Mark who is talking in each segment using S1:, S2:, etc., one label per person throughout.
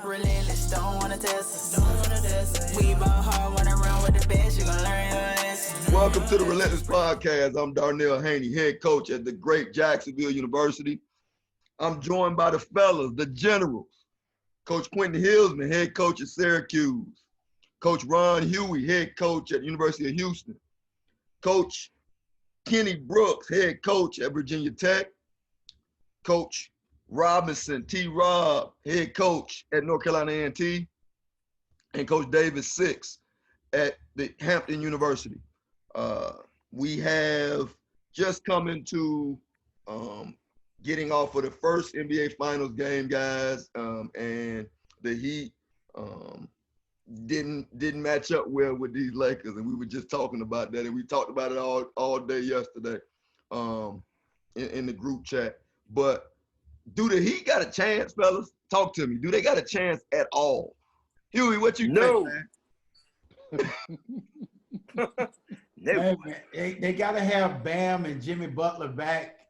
S1: Relentless, don't wanna test us. We ball hard, wanna run with the best, you gon' learn your lesson.
S2: Welcome to the Relentless Podcast. I'm Darnell Haney, head coach at the great Jacksonville University. I'm joined by the fellas, the generals. Coach Quentin Hillsman, head coach at Syracuse. Coach Ron Huey, head coach at the University of Houston. Coach Kenny Brooks, head coach at Virginia Tech. Coach Robinson, T-Rob, head coach at North Carolina A&T. And Coach David Six at the Hampton University. We have just come into getting off of the first NBA Finals game, guys, and the Heat didn't match up well with these Lakers, and we were just talking about that, and we talked about it all day yesterday in the group chat. But do the Heat got a chance, fellas? Talk to me. Do they got a chance at all? Huey, what you think, man?
S3: No. They got to have Bam and Jimmy Butler back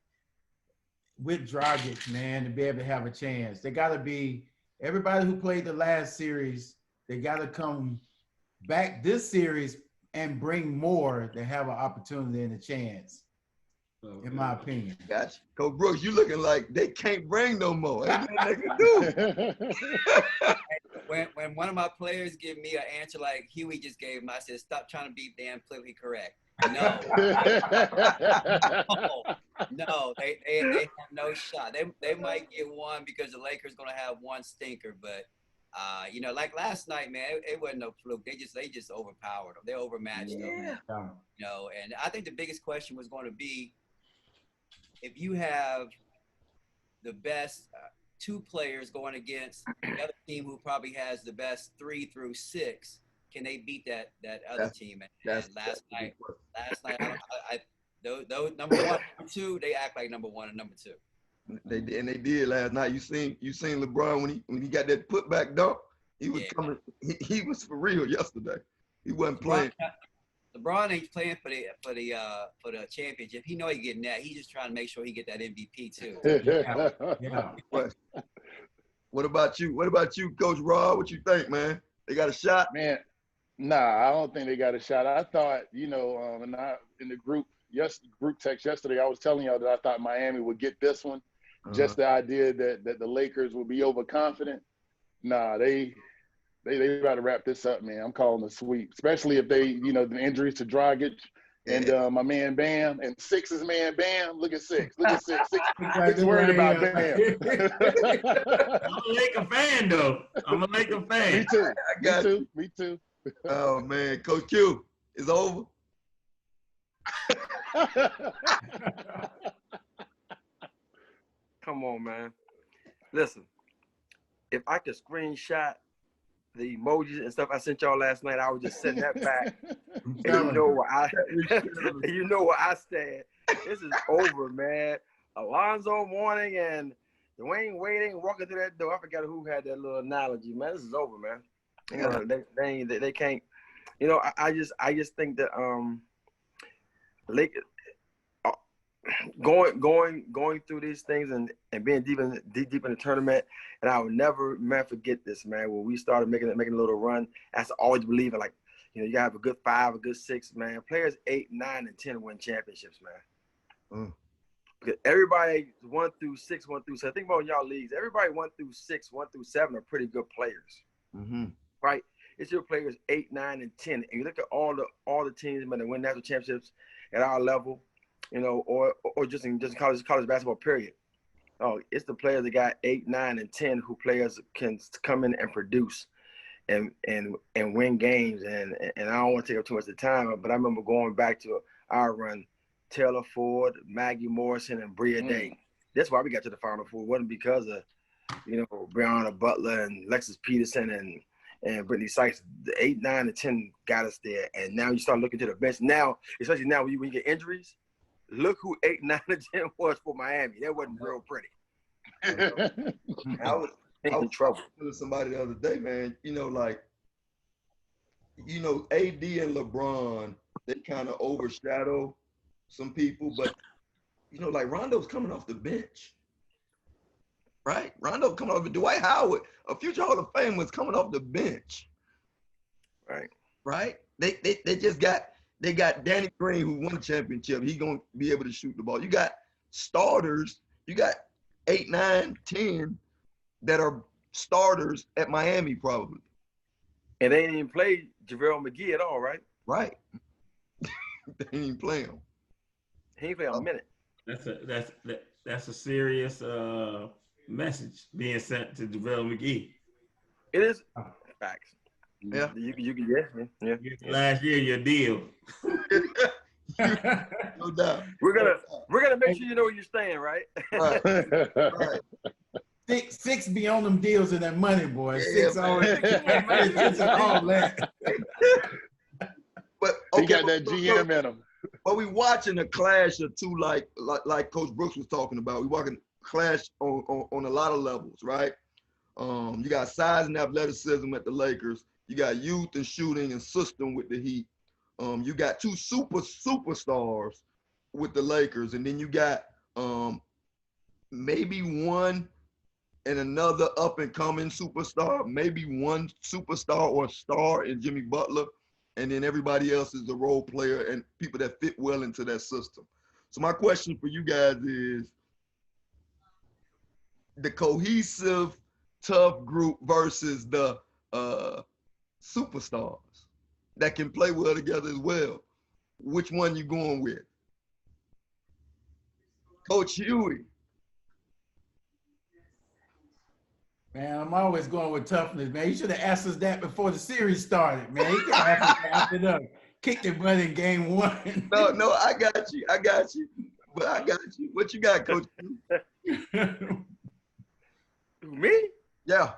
S3: with Dragic, man, to be able to have a chance. They got to be – everybody who played the last series, they got to come back this series and bring more to have an opportunity and a chance, in my opinion.
S2: Gotcha. Coach Brooks, you looking like they can't bring no more. Ain't nothing they can do.
S4: When one of my players give me an answer like Huey just gave him, I said, stop trying to be damn politically correct. No. No, they have no shot. They might get one because the Lakers gonna have one stinker, but like last night, man, it wasn't no fluke. They just overpowered them. They overmatched them. And I think the biggest question was going to be if you have the best two players going against the other team who probably has the best 3 through 6, can they beat that other team? And last night, those number 1, number 2, they act like number 1 and number 2.
S2: They did last night. You seen LeBron when he got that putback dunk. He was coming. He was for real yesterday. He wasn't playing.
S4: LeBron ain't playing for the championship. He know he getting that. He just trying to make sure he get that MVP too.
S3: Yeah.
S2: What about you? What about you, Coach Rob? What you think, man? They got a shot?
S5: Man, nah, I don't think they got a shot. I thought, in the group text yesterday, I was telling y'all that I thought Miami would get this one. Just the idea that the Lakers would be overconfident. Nah, they got to wrap this up, man. I'm calling a sweep, especially if they, the injuries to Dragic and my man Bam and Six's man Bam. Look at Six. Six worried about Bam.
S3: I'm a Laker fan, though. I'm a Laker fan.
S5: Me too.
S2: Oh, man. Coach Q, it's over.
S6: Come on, man. Listen, if I could screenshot the emojis and stuff I sent y'all last night, I would just send that back. And you know where I stand. This is over, man. Alonzo Mourning and Dwayne Wade ain't walking through that door. I forgot who had that little analogy, man. This is over, man. They can't. I just think that going through these things and being deep in the tournament, and I will never, man, forget this, man. When we started making a little run, I always believe in, you gotta have a good 5, a good 6, man. Players 8, 9, and 10 win championships, man. Because everybody 1 through 6, 1 through 7. Think about y'all leagues. Everybody 1 through 6, 1 through 7 are pretty good players, right? It's your players 8, 9, and 10, and you look at all the teams, man, that win national championships at our level. Or just in college basketball, period. Oh, it's the players that got 8, 9, and 10 who players can come in and produce and win games. And I don't want to take up too much of the time, but I remember going back to our run, Taylor Ford, Maggie Morrison, and Bria Day. That's why we got to the Final Four. It wasn't because of, Breonna Butler and Lexus Peterson and Brittany Sykes. The 8, 9, and 10 got us there. And now you start looking to the bench. Now, especially now when you get injuries, look who 8, 9, and 10 was for Miami. That wasn't real pretty.
S2: I was in trouble with somebody the other day, man. AD and LeBron, they kind of overshadow some people, but Rondo's coming off the bench. right? Rondo coming off, Dwight Howard, a future Hall of Fame, was coming off the bench,
S6: Right.
S2: right? They just got Danny Green, who won the championship. He gonna be able to shoot the ball. You got starters. You got 8, 9, 10 that are starters at Miami probably.
S6: And they didn't even play JaVale McGee at all, right?
S2: Right. They ain't even play him.
S6: He ain't played a minute.
S7: That's a serious message being sent to JaVale McGee.
S6: It is facts.
S2: Yeah.
S6: You yeah.
S7: Last year, your deal.
S2: No doubt.
S6: We're gonna make sure you know where you're staying, right?
S2: Right.
S3: Six be on them deals and that money, boy.
S2: Yeah,
S3: Six always all that.
S2: But
S5: He got that GM in him.
S2: But we watching a clash of two, like Coach Brooks was talking about. We watching clash on a lot of levels, right? You got size and athleticism at the Lakers. You got youth and shooting and system with the Heat. You got two superstars with the Lakers, and then you got maybe one and another up and coming superstar, maybe one superstar or star in Jimmy Butler, and then everybody else is a role player and people that fit well into that system. So my question for you guys is the cohesive, tough group versus the superstars that can play well together as well. Which one you going with? Coach Huey.
S3: Man, I'm always going with toughness, man. You should have asked us that before the series started, man. You could have asked us after the kick their butt in game one.
S2: No, I got you. But I got you. What you got, Coach?
S6: Me?
S2: Yeah.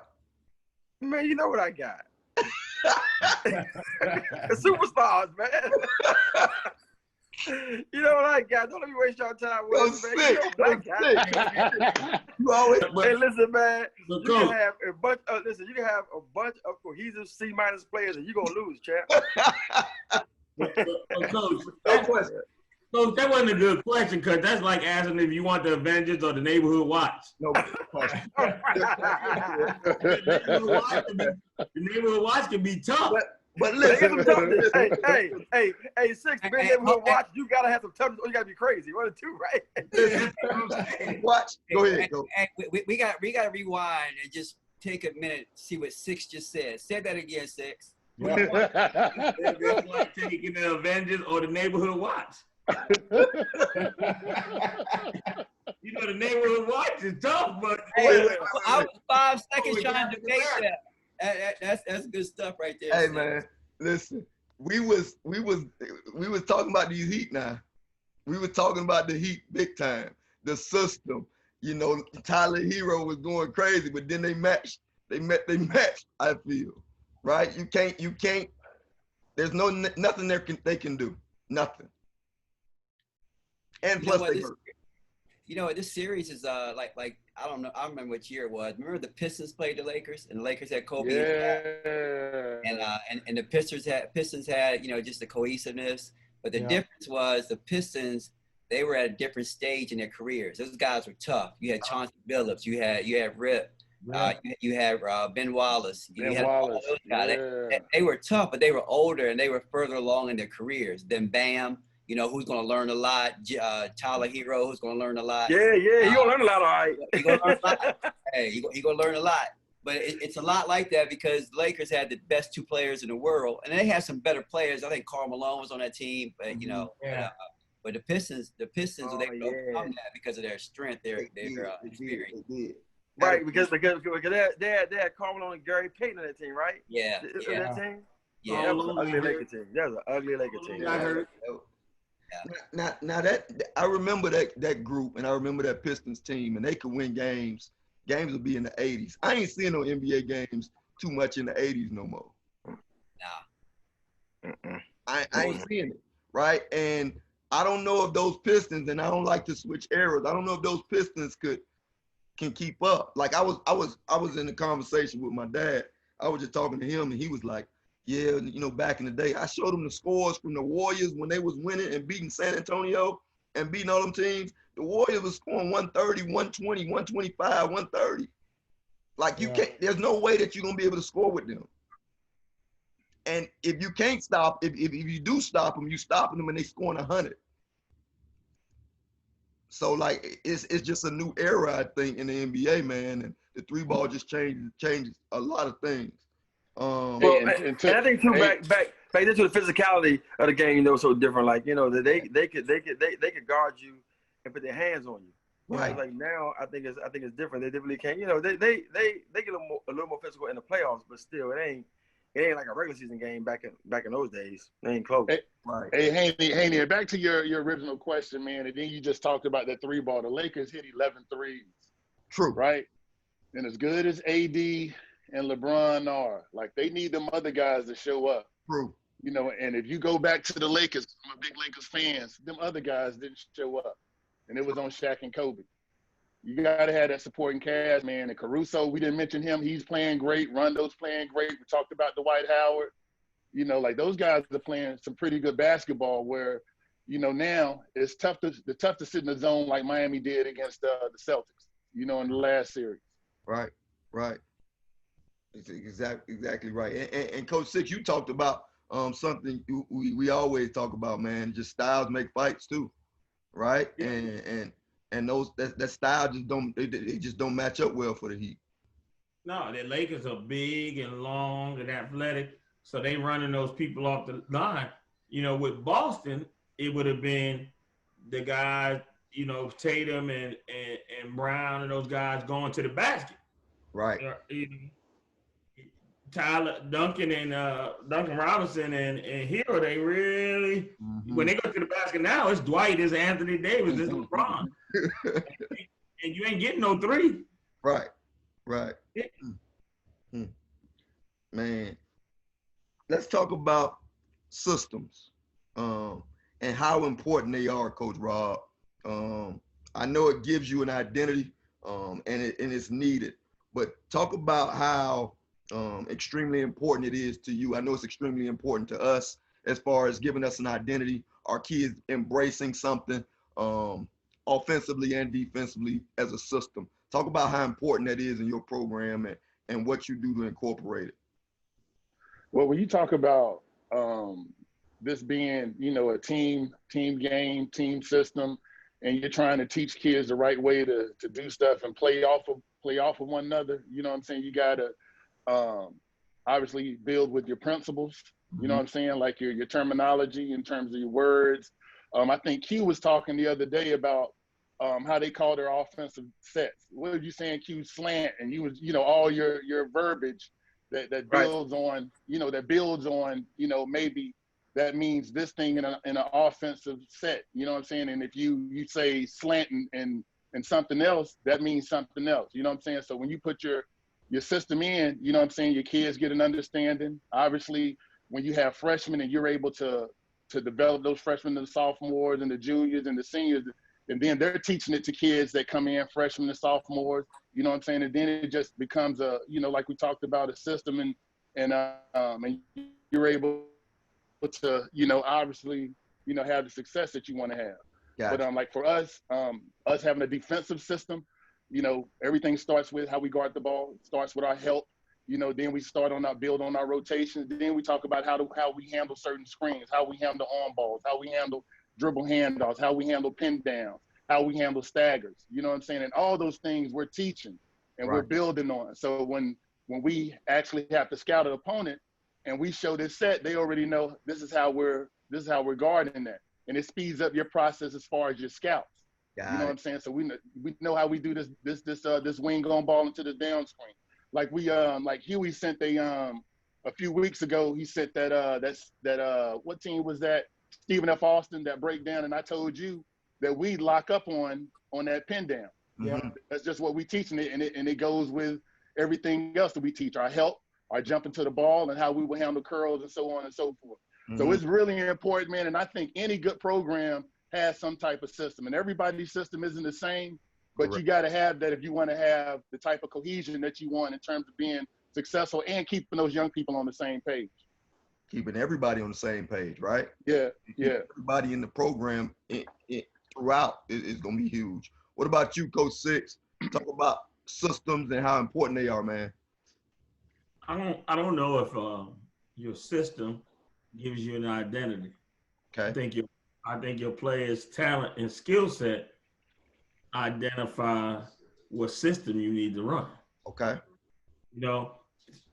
S6: Man, you know what I got. Superstars, man. You know what I got. Don't let me waste your time with it, man. You know what I got.
S2: You always.
S6: Hey, listen, man.
S7: But
S6: You
S7: Coach,
S6: can have a bunch of you can have a bunch of cohesive C- players, and you're gonna lose, champ.
S7: Coach,
S2: No question.
S7: Coach, that wasn't a good question because that's like asking if you want the Avengers or the Neighborhood Watch.
S2: No question.
S7: The Neighborhood Watch can be tough.
S2: But
S6: Hey, get some
S2: listen.
S6: toughness. hey, Six, to be able to watch, you gotta have some toughness, or you gotta be crazy. One or two, right?
S2: Watch. Go ahead. Go.
S4: Hey, we got to rewind and just take a minute to see what Six just said. Say that again, Six.
S7: It's like taking the Avengers or the Neighborhood Watch. You know, the Neighborhood Watch is tough, but
S4: Hey, I was 5 seconds trying to debate that. That's good stuff right there.
S2: Hey
S4: Six.
S2: man, listen. We was talking about these Heat now. We were talking about the Heat big time. The system. You know, Tyler Hero was going crazy, but then they matched. They matched. I feel right. You can't. There's nothing they can do. Nothing. And plus they hurt.
S4: You know what? This series is like I don't know. I don't remember which year it was. Remember the Pistons played the Lakers, and the Lakers had Kobe.
S5: Yeah.
S4: And the Pistons had just the cohesiveness. But the difference was the Pistons, they were at a different stage in their careers. Those guys were tough. You had Chauncey Billups. You had Rip. You had Ben Wallace. You had all those guys.
S5: Yeah.
S4: They were tough, but they were older and they were further along in their careers. Then Bam. You know, who's going to learn a lot? Tyler Hero, who's going to learn a lot.
S6: Yeah, he gonna learn a lot, all right.
S4: He going to learn a lot. Hey, he going to learn a lot. But it's a lot like that because the Lakers had the best 2 players in the world, and they had some better players. I think Karl Malone was on that team, but but the Pistons, they overcome that because of their strength, their experience.
S6: Right, because they had Karl Malone and Gary Payton on that team, right?
S4: Yeah.
S6: That team.
S4: Yeah.
S6: That was an ugly Laker team. That was an ugly Laker team.
S7: I heard.
S2: Now that I remember that group, and I remember that Pistons team, and they could win games. Games would be in the 80s. I ain't seeing no NBA games too much in the 80s no more.
S4: Nah.
S2: I ain't seeing it, right? And I don't know if those Pistons, and I don't like to switch eras. I don't know if those Pistons can keep up. Like I was in a conversation with my dad. I was just talking to him, and he was like, yeah, back in the day, I showed him the scores from the Warriors when they was winning and beating San Antonio, and beating all them teams, the Warriors was scoring 130, 120, 125, 130. Like you can't, there's no way that you're gonna be able to score with them. And if you can't stop, if you do stop them, you stopping them and they scoring 100. So like it's just a new era, I think, in the NBA, man. And the three ball just changes a lot of things.
S6: Well, and I think too back into the physicality of the game, you know, so different. Like, you know, that they could guard you and put their hands on you.
S2: Right.
S6: Like now, I think it's different. They really can't. You know, they get a little more physical in the playoffs, but still, it ain't like a regular season game back in those days. They ain't close.
S5: Hey, Haney, back to your original question, man. And then you just talked about that three ball. The Lakers hit 11 threes.
S2: True.
S5: Right. And as good as AD and LeBron are, like, they need them other guys to show up.
S2: True.
S5: You know, and if you go back to the Lakers, I'm a big Lakers fans, them other guys didn't show up. And it was on Shaq and Kobe. You got to have that supporting cast, man. And Caruso, we didn't mention him. He's playing great. Rondo's playing great. We talked about Dwight Howard. You know, like, those guys are playing some pretty good basketball where, you know, now it's tough to sit in the zone like Miami did against the Celtics, you know, in the last series.
S2: Right. It's exactly right. And Coach Six, you talked about something we always talk about, man. Just styles make fights too, right? Yeah. And those that style just don't match up well for the Heat.
S7: No, the Lakers are big and long and athletic, so they running those people off the line. You know, with Boston, it would have been the guys, you know, Tatum and Brown and those guys going to the basket.
S2: Right.
S7: Tyler Duncan and Duncan Robinson and Hero, they really when they go to the basket now, it's Dwight, it's Anthony Davis, it's LeBron. And you ain't getting no three.
S2: Right. Yeah. Man, let's talk about systems and how important they are, Coach Rob. I know it gives you an identity and it's needed, but talk about how extremely important it is to you. I know it's extremely important to us as far as giving us an identity, our kids embracing something offensively and defensively as a system. Talk about how important that is in your program and what you do to incorporate it.
S5: Well, when you talk about this being, you know, a team game, team system, and you're trying to teach kids the right way to do stuff and play off of one another, you know what I'm saying? You got to obviously build with your principles, you know what I'm saying? Like your terminology in terms of your words. I think Q was talking the other day about how they call their offensive sets. What were you saying, Q? Slant, and you was, you know, all your verbiage that builds on, you know, maybe that means this thing in an offensive set, you know what I'm saying? And if you say slant and something else, that means something else, you know what I'm saying? So when you put your system in, you know what I'm saying, your kids get an understanding. Obviously, when you have freshmen and you're able to develop those freshmen and the sophomores and the juniors and the seniors, and then they're teaching it to kids that come in, freshmen and sophomores, you know what I'm saying? And then it just becomes a, you know, like we talked about, a system and you're able to, you know, obviously, you know, have the success that you want to have. Gotcha. But like for us having a defensive system, you know, everything starts with how we guard the ball. It starts with our help. You know, then we build on our rotations. Then we talk about how we handle certain screens, how we handle on balls, how we handle dribble handoffs, how we handle pin downs, how we handle staggers. You know what I'm saying? And all those things we're teaching and we're building on. So when we actually have to scout an opponent and we show this set, they already know this is how we're guarding that. And it speeds up your process as far as your scouts. You know what I'm saying? So we know how we do this wing on ball into the down screen. Like like Huey sent a few weeks ago, he sent that what team was that? Stephen F. Austin, that breakdown, and I told you that we lock up on that pin down. Yeah, that's just what we teaching it, and it goes with everything else that we teach: our help, our jumping to the ball, and how we will handle curls, and so on and so forth. So it's really important, man. And I think any good program has some type of system, and everybody's system isn't the same, but you got to have that if you want to have the type of cohesion that you want in terms of being successful and keeping those young people on the same page.
S2: Keeping everybody on the same page, right?
S5: Yeah.
S2: Everybody in the program throughout is going to be huge. What about you, Coach Six? Talk about systems and how important they are, man.
S7: I don't know if your system gives you an identity.
S2: Okay.
S7: I think your players' talent and skill set identify what system you need to run.
S2: Okay.
S7: You know,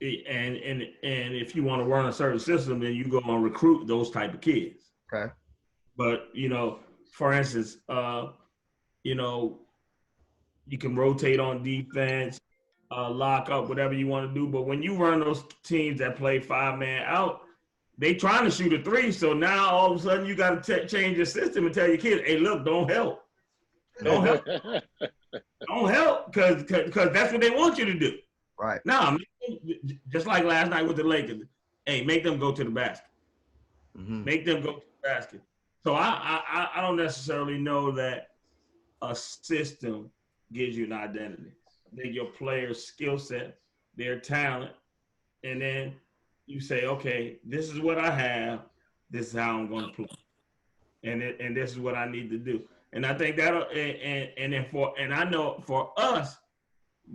S7: and if you want to run a certain system, then you go and recruit those type of kids.
S2: Okay.
S7: But for instance, you know, you can rotate on defense, lock up, whatever you want to do. But when you run those teams that play 5-man out, they trying to shoot a 3. So now all of a sudden you got to change your system and tell your kids, hey, look, don't help. Don't help. Don't help because that's what they want you to do.
S2: Right.
S7: Now, just like last night with the Lakers, hey, make them go to the basket. Make them go to the basket. So I don't necessarily know that a system gives you an identity. I think your player's skill set, their talent, and then you say, okay, this is what I have. This is how I'm going to play, and this is what I need to do. And I think that'll and I know for us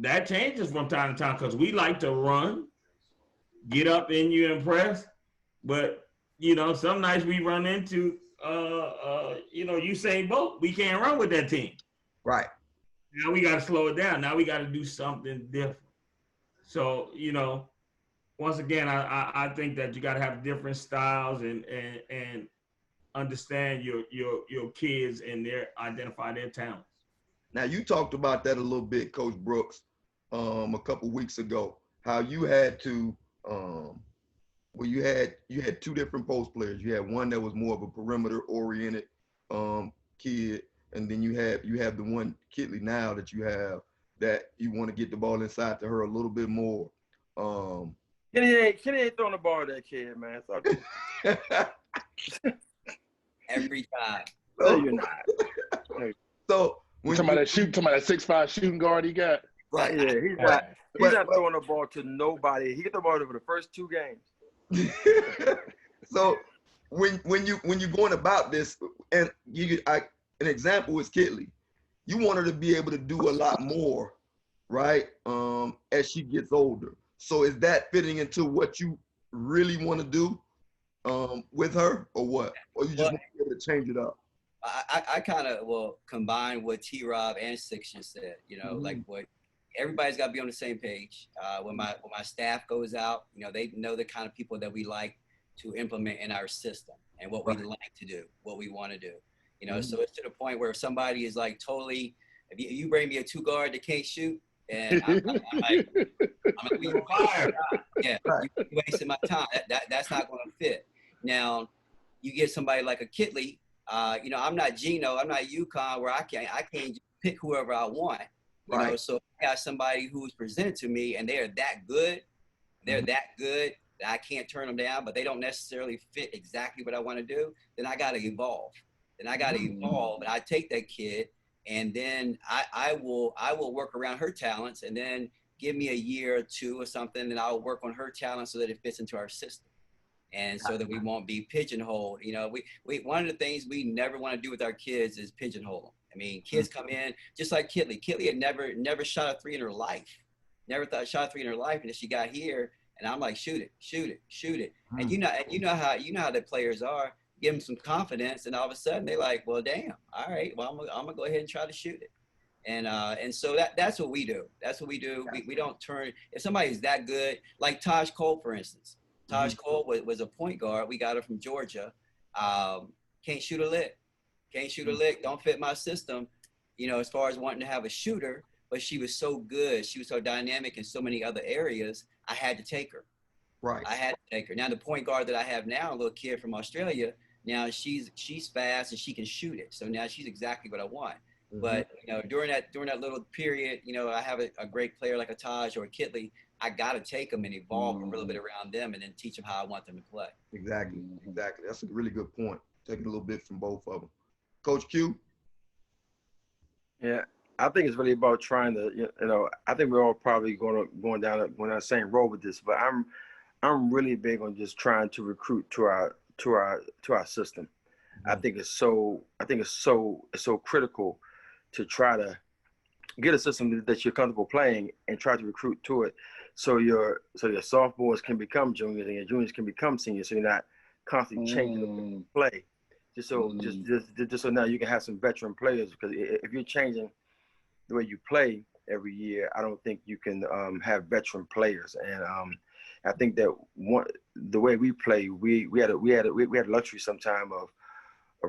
S7: that changes from time to time because we like to run, get up in you and press, but some nights we run into Usain Bolt. We can't run with that team.
S2: Right.
S7: Now we got to slow it down. Now we got to do something different. So, once again, I think that you got to have different styles and understand your kids and identify their talents.
S2: Now you talked about that a little bit, Coach Brooks, a couple weeks ago. How you had to, you had 2 different post players. You had one that was more of a perimeter oriented kid, and then you have the one Kitley now that you have that you want to get the ball inside to her a little bit more.
S6: Kenny ain't throwing the ball to that kid, man.
S4: Every time.
S6: No, you're not.
S2: So
S5: when talking about that 6'5" shooting guard he got.
S6: Right. Yeah, he's not throwing the ball to nobody. He get the ball for the first 2 games.
S2: So when you're going about this, and an example is Kitley, you want her to be able to do a lot more, right? As she gets older. So is that fitting into what you really want to do with her, or what? Or you just want to be able to change it up?
S4: I kind of will combine what T-Rob and Six just said. Like what everybody's got to be on the same page. When my staff goes out, they know the kind of people that we like to implement in our system and what we like to do, what we want to do. So it's to the point where if somebody is like totally, if you bring me a 2 guard that can't shoot, and I'm like, be fired. Yeah, you're wasting my time. That's not going to fit. Now, you get somebody like a Kitley. I'm not Gino. I'm not UConn where I can't just pick whoever I want. You know, so if I got somebody who's presented to me and they're that good, that I can't turn them down, but they don't necessarily fit exactly what I want to do, then I got to evolve. And I take that kid, and then I will work around her talents, and then give me a year or 2 or something, and I'll work on her talents so that it fits into our system, and so that we won't be pigeonholed. We one of the things we never want to do with our kids is pigeonhole them. I mean, kids come in just like Kitley. Kitley had never shot a 3 in her life. Never thought shot a 3 in her life, and then she got here, and I'm like, shoot it. And you know how the players are. Give them some confidence, and all of a sudden they're like, well, damn, all right, well, I'm gonna go ahead and try to shoot it. And so that's what we do. That's what we do. We don't turn, if somebody's that good, like Taj Cole, for instance. Taj Cole was a point guard. We got her from Georgia. Can't shoot a lick. Don't fit my system, as far as wanting to have a shooter, but she was so good. She was so dynamic in so many other areas. I had to take her.
S2: Right.
S4: I had to take her. Now the point guard that I have now, a little kid from Australia, now she's fast and she can shoot it. So now she's exactly what I want. But during that little period, I have a great player like a Taj or a Kitley. I got to take them and evolve a little bit around them, and then teach them how I want them to play.
S2: Exactly. That's a really good point. Taking a little bit from both of them. Coach Q.
S6: Yeah, I think it's really about trying to, I think we're all probably going down the same road with this, but I'm really big on just trying to recruit to our system. I think it's so critical to try to get a system that you're comfortable playing and try to recruit to it, so your sophomores can become juniors and your juniors can become seniors, so you're not constantly changing the way you play. Just so now you can have some veteran players, because if you're changing the way you play every year, I don't think you can have veteran players. And I think that the way we play, we had a luxury sometime of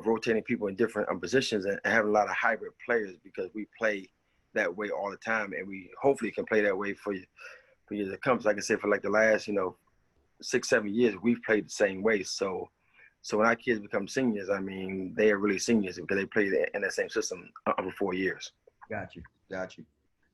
S6: rotating people in different positions and having a lot of hybrid players, because we play that way all the time, and we hopefully can play that way for years to come. So like I said, for like the last 6-7 years, we've played the same way. So when our kids become seniors, I mean, they are really seniors because they played in that same system for 4 years.
S2: Got you.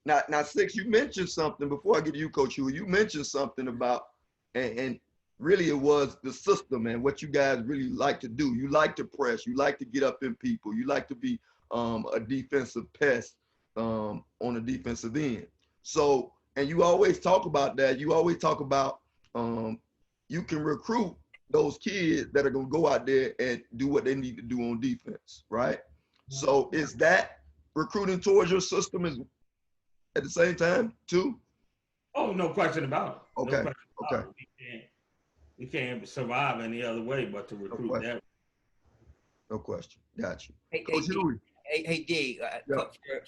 S2: Now, Six, you mentioned something before I get to you, Coach Hugh. You mentioned something about, and really it was the system and what you guys really like to do. You like to press. You like to get up in people. You like to be a defensive pest on the defensive end. So, and you always talk about that. You always talk about you can recruit those kids that are going to go out there and do what they need to do on defense, right? So is that recruiting towards your system is at the same time too?
S7: Oh, no question about it.
S2: Okay.
S7: Okay. We can't survive any other way but to recruit that.
S2: No question. Got you.
S4: Hey, D,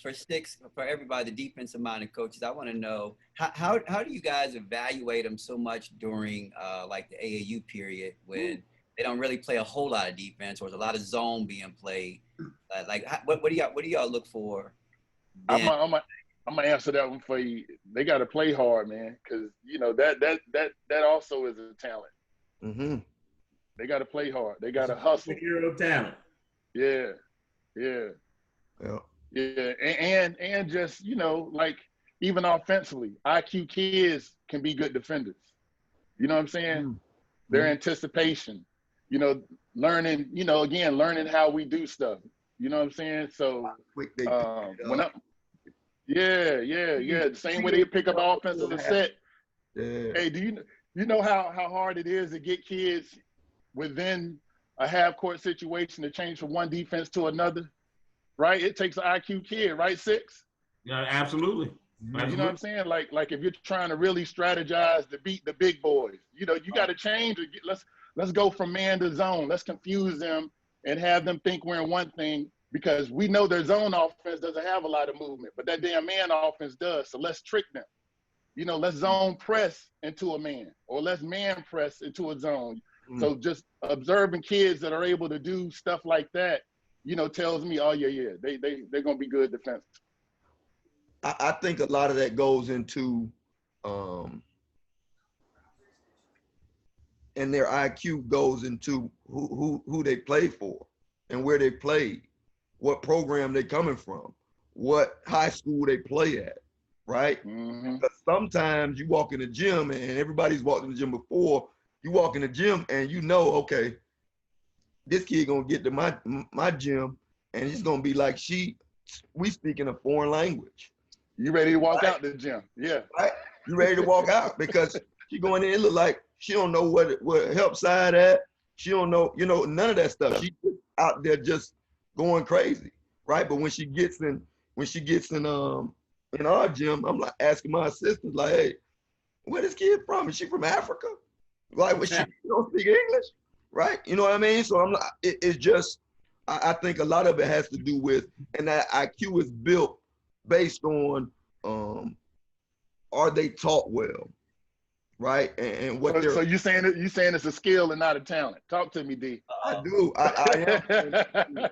S4: for Six, for everybody, the defensive minded coaches, I want to know how do you guys evaluate them so much during like the AAU period when they don't really play a whole lot of defense, or there's a lot of zone being played? What do y'all look for?
S5: I'm gonna answer that one for you. They got to play hard, man, because that also is a talent.
S2: Mm-hmm.
S5: They got to play hard. They got to hustle.
S7: Hero talent.
S5: Yeah. And just like even offensively, IQ kids can be good defenders. You know what I'm saying? Mm-hmm. Their anticipation, learning, learning how we do stuff. You know what I'm saying? So the same way they pick up offensive set. Yeah. Hey, do you know how hard it is to get kids within a half-court situation to change from one defense to another? Right? It takes an IQ kid, right, Six?
S7: Yeah, absolutely.
S5: You know what I'm saying? Like if you're trying to really strategize to beat the big boys, you got to change. Let's go from man to zone. Let's confuse them and have them think we're in one thing, because we know their zone offense doesn't have a lot of movement, but that damn man offense does. So let's trick them. Let's zone press into a man, or let's man press into a zone. So just observing kids that are able to do stuff like that, tells me, oh yeah, they're gonna be good defense.
S2: I think a lot of that goes into, and their IQ goes into who they play for and where they played, what program they coming from, what high school they play at, right? Mm-hmm. Because sometimes you walk in the gym, and everybody's walked in the gym before. You walk in the gym and okay, this kid gonna get to my gym, and he's gonna be like we speaking a foreign language.
S5: You ready to walk out the gym? Yeah.
S2: Right? You ready to walk out, because she going in, it look like she don't know what help side at. She don't know, none of that stuff. She out there just going crazy, right? But when she gets in our gym, I'm like asking my assistant, like, hey, where this kid from? Is she from Africa? Like, she don't speak English, right? You know what I mean? So I'm like, it's just, I think a lot of it has to do with, and that IQ is built based on, are they taught well, right? And what
S5: so you saying it's a skill and not a talent? Talk to me, D.
S2: I do. I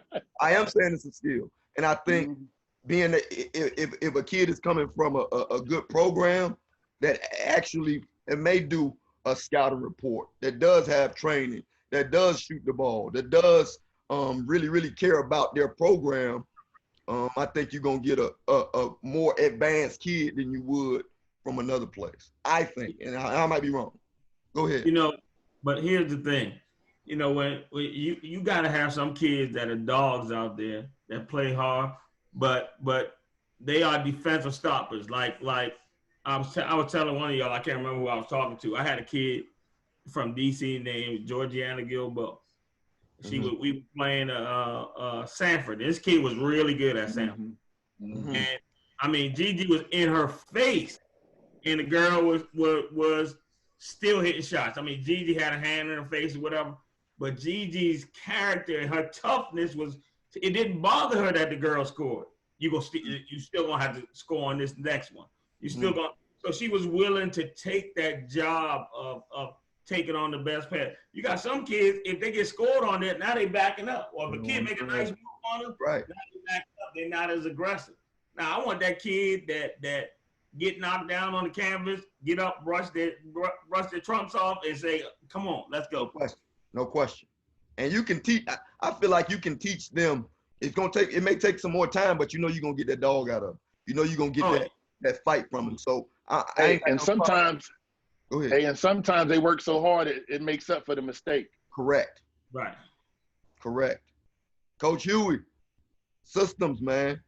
S2: am saying it's a skill, and I think being if a kid is coming from a good program that actually may do a scouting report, that does have training, that does shoot the ball, that does really, really care about their program, I think you're going to get a more advanced kid than you would from another place, I think. And I might be wrong. Go ahead.
S7: But here's the thing. When you got to have some kids that are dogs out there that play hard, but they are defensive stoppers. Like I was telling one of y'all, I can't remember who I was talking to. I had a kid from DC named Georgiana Gilbo. We were playing Sanford. This kid was really good at Sanford. And I mean, Gigi was in her face, and the girl was still hitting shots. I mean, Gigi had a hand in her face or whatever, but Gigi's character and her toughness it didn't bother her that the girl scored. You still gonna have to score on this next one. You still gonna. So she was willing to take that job of taking on the best pass. You got some kids, if they get scored on it, now they backing up. Or if a kid make a nice move on them,
S2: right,
S7: now they backing up. They're not as aggressive. Now I want that kid that get knocked down on the canvas, get up, brush their trumps off, and say, "Come on, let's go."
S2: No question. And you can teach. I feel like you can teach them. It may take some more time, but you know you're gonna get that dog out of them. You know you're gonna get that fight from them. So
S5: sometimes,
S2: go ahead.
S5: And sometimes they work so hard it makes up for the mistake.
S2: Correct.
S7: Right.
S2: Correct. Coach Huey, systems, man.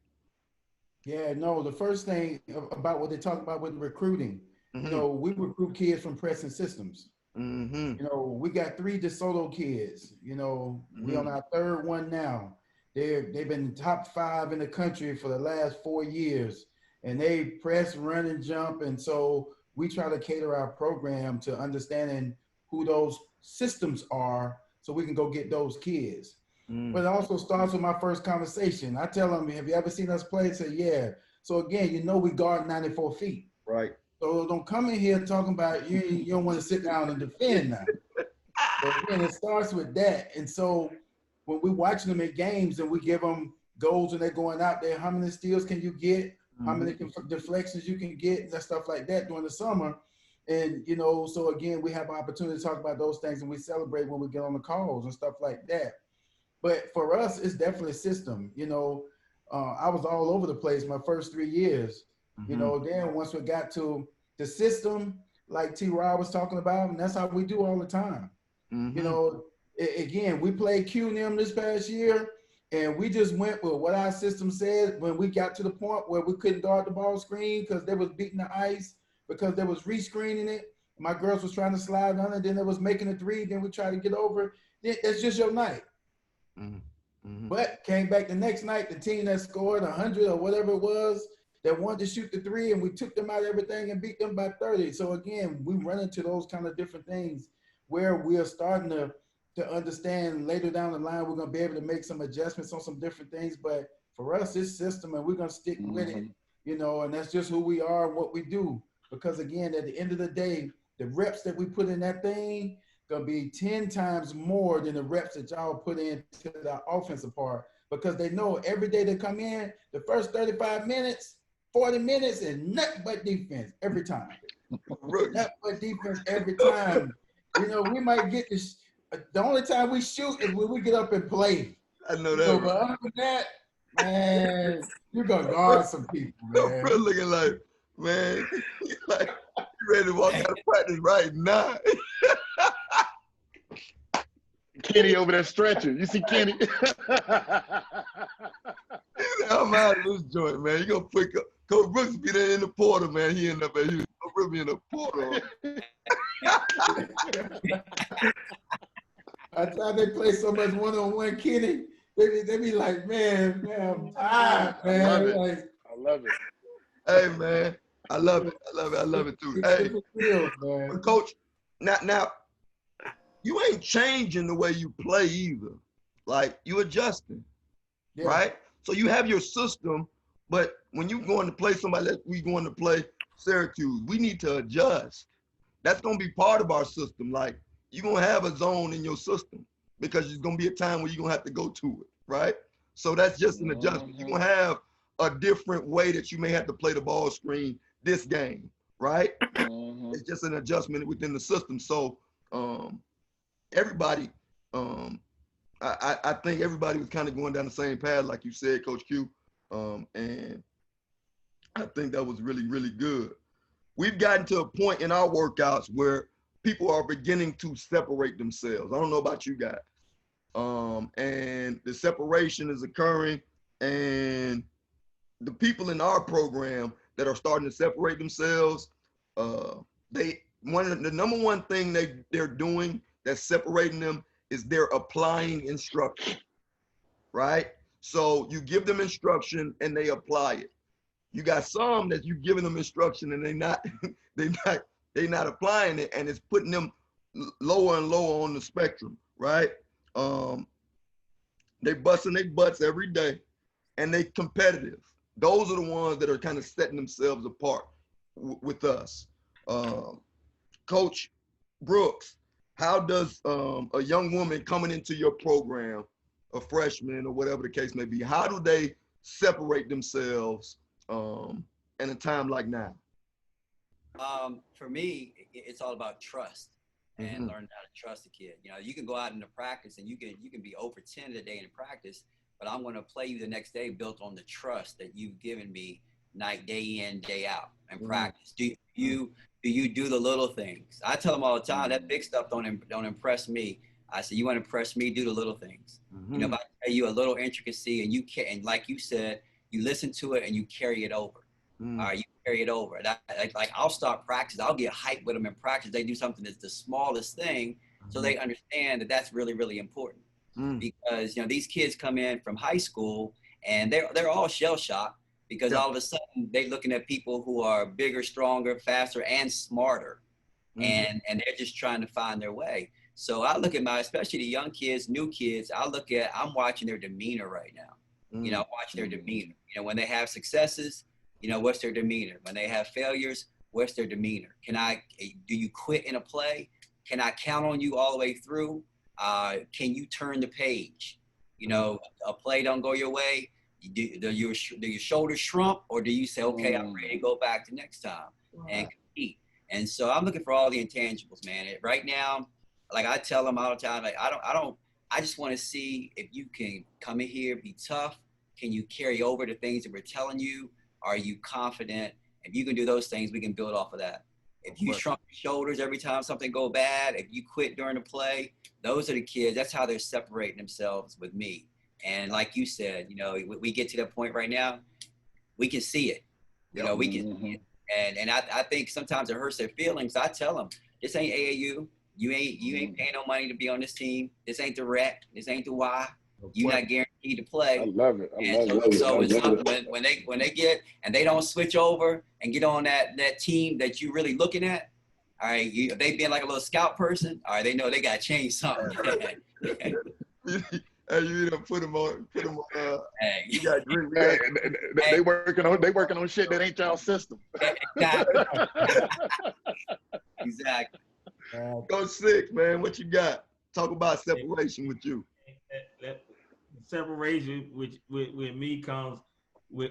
S3: Yeah, no, the first thing about what they talk about with recruiting, you know, we recruit kids from Preston Systems. You know, we got 3 DeSoto kids. You know, we on our 3rd one now. They've been top 5 in the country for the last 4 years, and they press, run, and jump. And so we try to cater our program to understanding who those systems are, so we can go get those kids. But it also starts with my first conversation. I tell them, "Have you ever seen us play?" They say, "Yeah." So again, you know, we guard 94 feet.
S2: Right.
S3: So don't come in here talking about you don't want to sit down and defend now. So again, it starts with that. And so when we're watching them in games and we give them goals and they're going out there, how many steals can you get? How many deflections you can get, and stuff like that during the summer. And, you know, so again, we have an opportunity to talk about those things, and we celebrate when we get on the calls and stuff like that. But for us, it's definitely a system. You know, I was all over the place my first 3 years. You know, then once we got to the system, like T. Rod was talking about, and that's how we do all the time. You know, again, we played QNM this past year, and we just went with what our system said when we got to the point where we couldn't guard the ball screen because they was beating the ice, because they was rescreening it. My girls was trying to slide on it, then they was making a 3, then we tried to get over. That's just your night. But came back the next night, the team that scored 100 or whatever it was, that wanted to shoot the 3, and we took them out of everything and beat them by 30. So again, we run into those kind of different things where we are starting to understand later down the line, we're going to be able to make some adjustments on some different things. But for us, it's system, and we're going to stick with it, you know, and that's just who we are and what we do. Because again, at the end of the day, the reps that we put in that thing going to be 10 times more than the reps that y'all put into the offensive part, because they know every day they come in, the first 35 minutes, 40 minutes, and nothing but defense every time. Nothing but defense every time. You know, we might get this. The only time we shoot is when we get up and play.
S2: I know that.
S3: So, but other than that, man, you're going to guard some people, man.
S2: I'm looking like, man, like, you ready to walk out of practice right now.
S5: Kenny over there stretching. You see Kenny?
S2: I'm out of this joint, man. You gonna pick up Coach Brooks be there in the portal, man. He ended up at Houston. Coach Brooks be in the portal.
S3: I thought they play so much one-on-one, Kenny. They be like, man, I'm tired, man.
S5: I love it.
S2: Hey, man, I love it. I love it too. Hey, but Coach, now you ain't changing the way you play either. Like, you adjusting, right? So you have your system, but when you going to play somebody that we going to play Syracuse, we need to adjust. That's going to be part of our system. Like, you're going to have a zone in your system because there's going to be a time where you're going to have to go to it, right? So that's just an adjustment. You're going to have a different way that you may have to play the ball screen this game, right? It's just an adjustment within the system. So everybody, I think everybody was kind of going down the same path, like you said, Coach Q, and I think that was really, really good. We've gotten to a point in our workouts where people are beginning to separate themselves. I don't know about you guys. And the separation is occurring, and the people in our program that are starting to separate themselves, the number one thing they're doing that's separating them is they're applying instruction, right? So you give them instruction and they apply it. You got some that you giving them instruction and they not they not applying it, and it's putting them lower and lower on the spectrum, right? They busting their butts every day, and they competitive. Those are the ones that are kind of setting themselves apart with us. Coach Brooks, how does a young woman coming into your program, a freshman or whatever the case may be, how do they separate themselves in a time like now?
S4: For me, it's all about trust and learning how to trust a kid. You know, you can go out into practice and you can be over 10 a day in practice, but I'm going to play you the next day built on the trust that you've given me day in, day out in practice. Do you do the little things? I tell them all the time that big stuff don't impress me. I say, you want to impress me, do the little things. You know, if I tell you a little intricacy and and like you said, you listen to it and you carry it over. All right, you carry it over. And like I'll start practice. I'll get hyped with them in practice. They do something that's the smallest thing, so they understand that that's really, really important. Because you know these kids come in from high school and they're all shell shocked because all of a sudden they're looking at people who are bigger, stronger, faster, and smarter, and they're just trying to find their way. So I look at especially the young kids, new kids. I'm watching their demeanor right now. You know, watch their demeanor. You know, when they have successes, you know, what's their demeanor? When they have failures, what's their demeanor? Do you quit in a play? Can I count on you all the way through? Can you turn the page? You know, a play don't go your way. Do your shoulders shrunk, or do you say, okay, I'm ready to go back to next time and compete? And so I'm looking for all the intangibles, man. Right now, like I tell them all the time, like I just want to see if you can come in here, be tough. Can you carry over the things that we're telling you? Are you confident? If you can do those things, we can build off of that. If you shrunk your shoulders every time something go bad, if you quit during the play, those are the kids. That's how they're separating themselves with me. And like you said, you know, we get to that point right now, we can see it. You know, we can see it. And I think sometimes it hurts their feelings. I tell them, this ain't AAU. You ain't paying no money to be on this team. This ain't the rec. This ain't the Y. You're not guaranteed to play.
S5: I love it.
S4: So it's something when they get and they don't switch over and get on that team that you're really looking at. All right, if they being like a little scout person, all right, they know they got to change something.
S2: Hey, you done put them on.
S4: Hey.
S2: You got drink.
S5: They working on shit that ain't y'all system.
S4: Exactly.
S2: Coach Six, man, what you got? Talk about separation with you.
S7: That separation with me comes with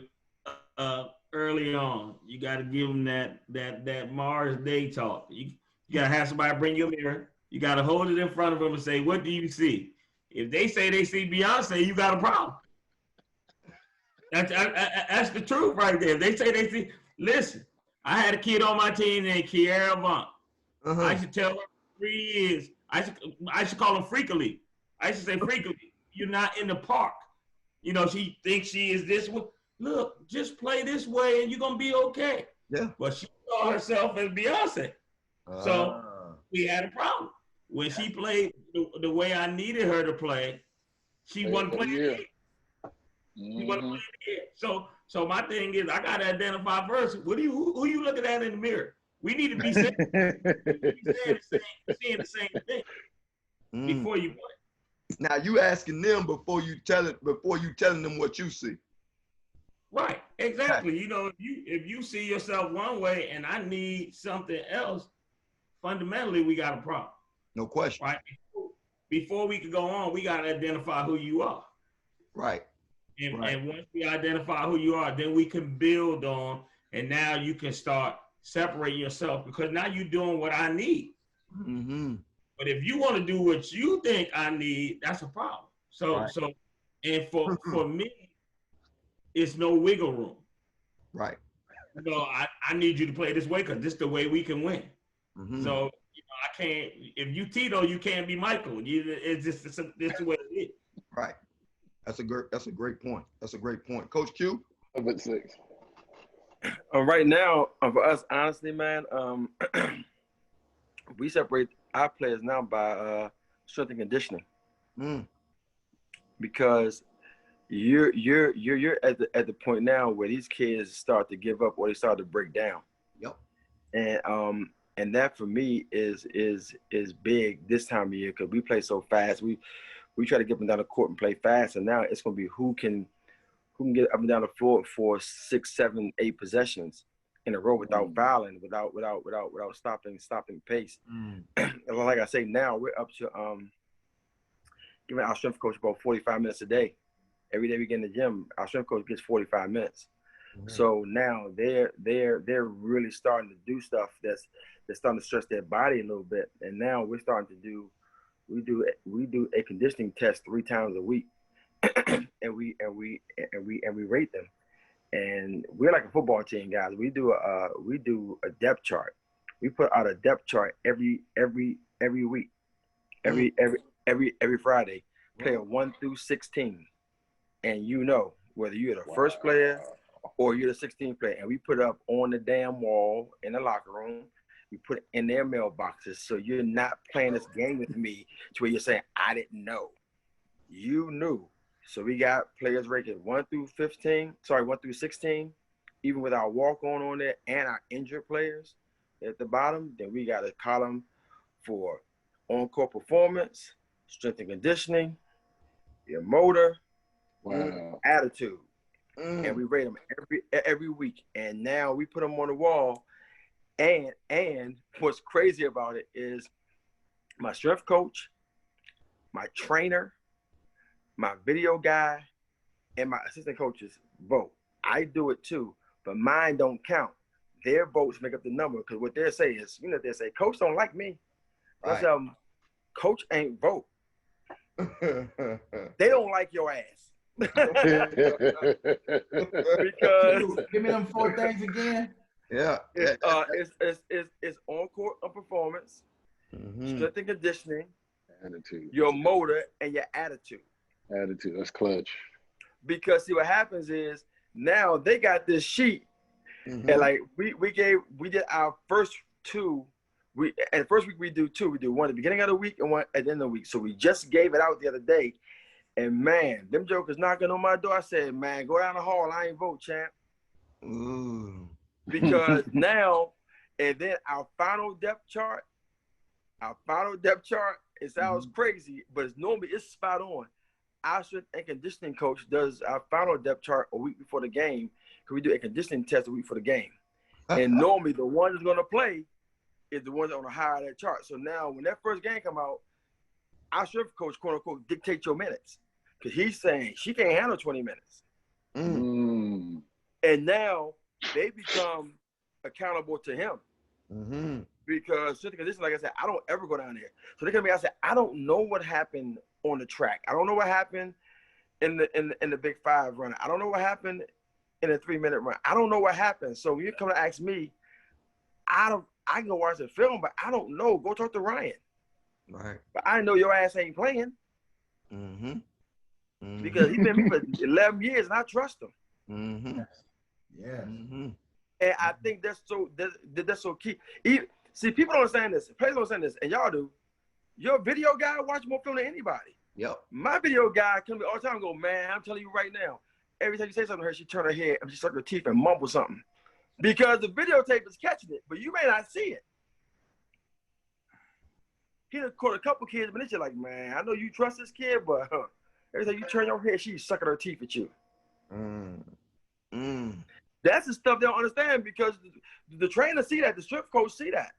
S7: early on. You got to give them that Mars Day talk. You got to have somebody bring you a mirror. You got to hold it in front of them and say, what do you see? If they say they see Beyonce, you got a problem. That's the truth right there. If they say they see, listen, I had a kid on my team named Kiara Vaughn. I should tell her 3 years. I should call him Freakily. I should say, Freakily, you're not in the park. You know, she thinks she is this way. Look, just play this way and you're going to be okay.
S2: Yeah.
S7: But she saw herself as Beyonce. So we had a problem. When she played the way I needed her to play, she wasn't playing it. She wasn't playing it. So my thing is, I got to identify first. Who you looking at in the mirror? We need to be saying the same thing before you play.
S2: Now you asking them before you telling them what you see.
S7: Right, exactly. You know, if you see yourself one way and I need something else, fundamentally we got a problem.
S2: No question.
S7: Right. Before we can go on, we got to identify who you are.
S2: Right.
S7: And once we identify who you are, then we can build on, and now you can start separating yourself because now you're doing what I need. But if you want to do what you think I need, that's a problem. So for me, it's no wiggle room.
S2: Right.
S7: So I need you to play this way because this is the way we can win. So I can't. If you Tito, you can't be Michael. It's the way it is.
S2: Right. That's a great point. That's a great point. Coach Q.
S5: Six.
S6: Right now, for us, honestly, man, we separate our players now by strength and conditioning.
S2: Mm.
S6: because you're at the point now where these kids start to give up or they start to break down.
S2: Yep.
S6: And that for me is big this time of year because we play so fast. We try to get them down the court and play fast, and now it's going to be who can get up and down the floor for 6, 7, 8 possessions in a row without fouling, without stopping pace. And like I say, now we're up to giving our strength coach about 45 minutes a day. Every day we get in the gym, our strength coach gets 45 minutes. So now they're really starting to do stuff that's starting to stress their body a little bit. And now we're starting to do a conditioning test 3 times a week, and we rate them. And we're like a football team, guys. We do a depth chart. We put out a depth chart every week, every Friday, player 1 through 16, and you know whether you're the first player or you're the 16th player, and we put it up on the damn wall in the locker room. We put it in their mailboxes, so you're not playing this game with me to where you're saying I didn't know. You knew. So we got players rated 1 through 16, even with our walk-on on there and our injured players at the bottom. Then we got a column for on-court performance, strength and conditioning, your motor, attitude. And we rate them every week. And now we put them on the wall. And what's crazy about it is my strength coach, my trainer, my video guy, and my assistant coaches vote. I do it too, but mine don't count. Their votes make up the number because what they say is, they say, Coach don't like me. Right. Coach ain't vote. They don't like your ass. Because
S3: give me them 4 things again.
S2: Yeah.
S6: It's on court performance, strength and conditioning,
S5: attitude,
S6: your motor, and your attitude.
S5: Attitude, that's clutch.
S6: Because see what happens is now they got this sheet, and like we did our first 2. And the first week we do 2. We do one at the beginning of the week and one at the end of the week. So we just gave it out the other day. And man, them jokers knocking on my door. I said, man, go down the hall. I ain't vote, champ. Because now, and then our final depth chart, it sounds crazy, but it's spot on. Our strength and conditioning coach does our final depth chart a week before the game, because we do a conditioning test a week before the game. And normally the one that's going to play is the one that's on the higher that chart. So now when that first game come out, our strength coach, quote unquote, dictate your minutes. Because he's saying she can't handle 20 minutes. And now they become accountable to him. Because strength and conditioning, like I said, I don't ever go down there. So they come to me, I said, I don't know what happened on the track. I don't know what happened in the Big 5 run. I don't know what happened in a 3-minute run. I don't know what happened. So when you come to ask me, I can go watch the film, but I don't know. Go talk to Ryan. Right. But I know your ass ain't playing. Because he's been with me for 11 years and I trust him.
S3: Yeah.
S6: And I think that's so key. See, people don't understand this. Players don't understand this, and y'all do. Your video guy watch more film than anybody.
S2: Yep.
S6: My video guy comes all the time and go, man, I'm telling you right now, every time you say something to her, she turn her head and she suck her teeth and mumble something. Because the videotape is catching it, but you may not see it. He done caught a couple kids, but it's just like, man, I know you trust this kid, but every time you turn your head, she's sucking her teeth at you. That's the stuff they don't understand, because the trainer see that, the strength coach see that.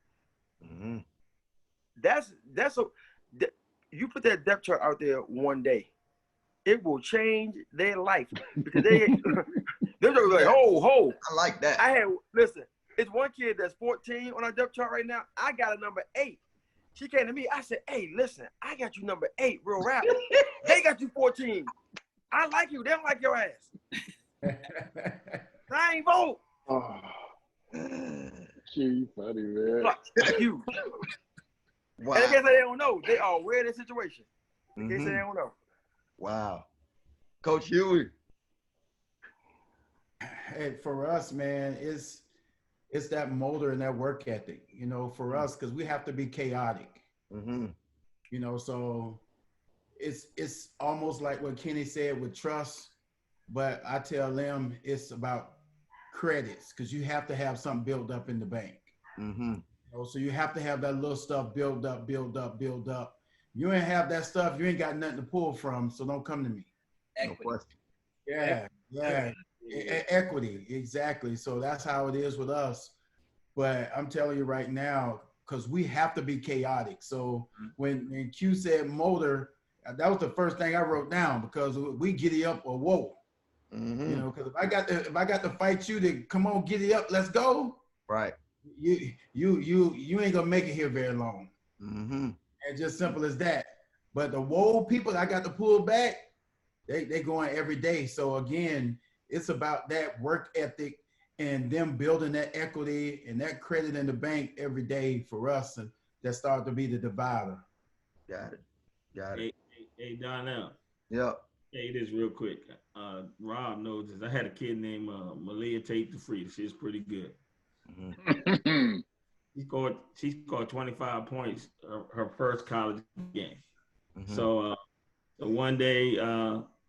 S6: You put that depth chart out there one day, it will change their life, because they're like, ho.
S2: I like that.
S6: Listen, it's one kid that's 14 on our depth chart right now. I got a number 8. She came to me. I said, hey, listen, I got you number 8, real rap. They got you 14. I like you. They don't like your ass. I ain't vote.
S5: You funny, man.
S6: You.
S2: Wow.
S6: And they can't say they don't know. They are aware of the situation. They can't say they don't know.
S2: Wow. Coach Huey.
S3: Hey, for us, man, it's that motor and that work ethic, for us, because we have to be chaotic. So it's almost like what Kenny said with trust, but I tell them it's about credits because you have to have something built up in the bank.
S2: Mm-hmm.
S3: So you have to have that little stuff build up, build up, build up. You ain't have that stuff, you ain't got nothing to pull from, so don't come to me.
S2: No question.
S3: Yeah. Equity, exactly. So that's how it is with us. But I'm telling you right now, because we have to be chaotic. So when Q said motor, that was the first thing I wrote down because we giddy up or whoa.
S2: Mm-hmm.
S3: You know, because if I got to fight you to come on, giddy up, let's go.
S2: Right.
S3: You ain't gonna make it here very long.
S2: Mm-hmm.
S3: And just simple as that. But the whoa people I got to pull back, they going every day. So again, it's about that work ethic and them building that equity and that credit in the bank every day for us, and that start to be the divider.
S2: Got it.
S7: Hey, Donnell.
S2: Yep.
S7: Hey, this real quick. Rob knows this. I had a kid named Malia Tate the Free. She's pretty good.
S2: Mm-hmm.
S7: She scored 25 points her first college game.
S2: Mm-hmm.
S7: So one day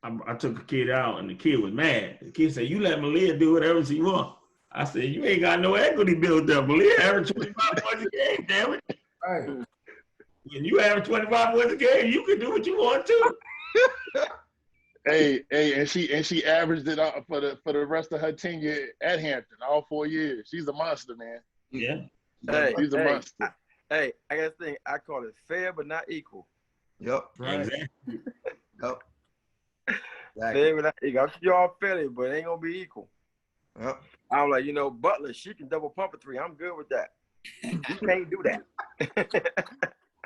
S7: I took a kid out and the kid was mad. The kid said, "You let Malia do whatever she wants." I said, "You ain't got no equity built up. Malia averaged 25 points a game, damn it.
S3: Right.
S7: When you average 25 points a game, you can do what you want to."
S5: Hey, and she averaged it out for the rest of her tenure at Hampton, all 4 years. She's a monster, man.
S7: Yeah.
S6: Hey,
S5: She's a monster.
S6: I got to think. I call it fair but not equal.
S2: Yep.
S3: Right.
S7: Exactly.
S2: Yep.
S6: Fair but not equal. I'm sure y'all fairly, but it ain't gonna be equal.
S2: Yep.
S6: I'm like, Butler, she can double pump a three. I'm good with that. You can't do that.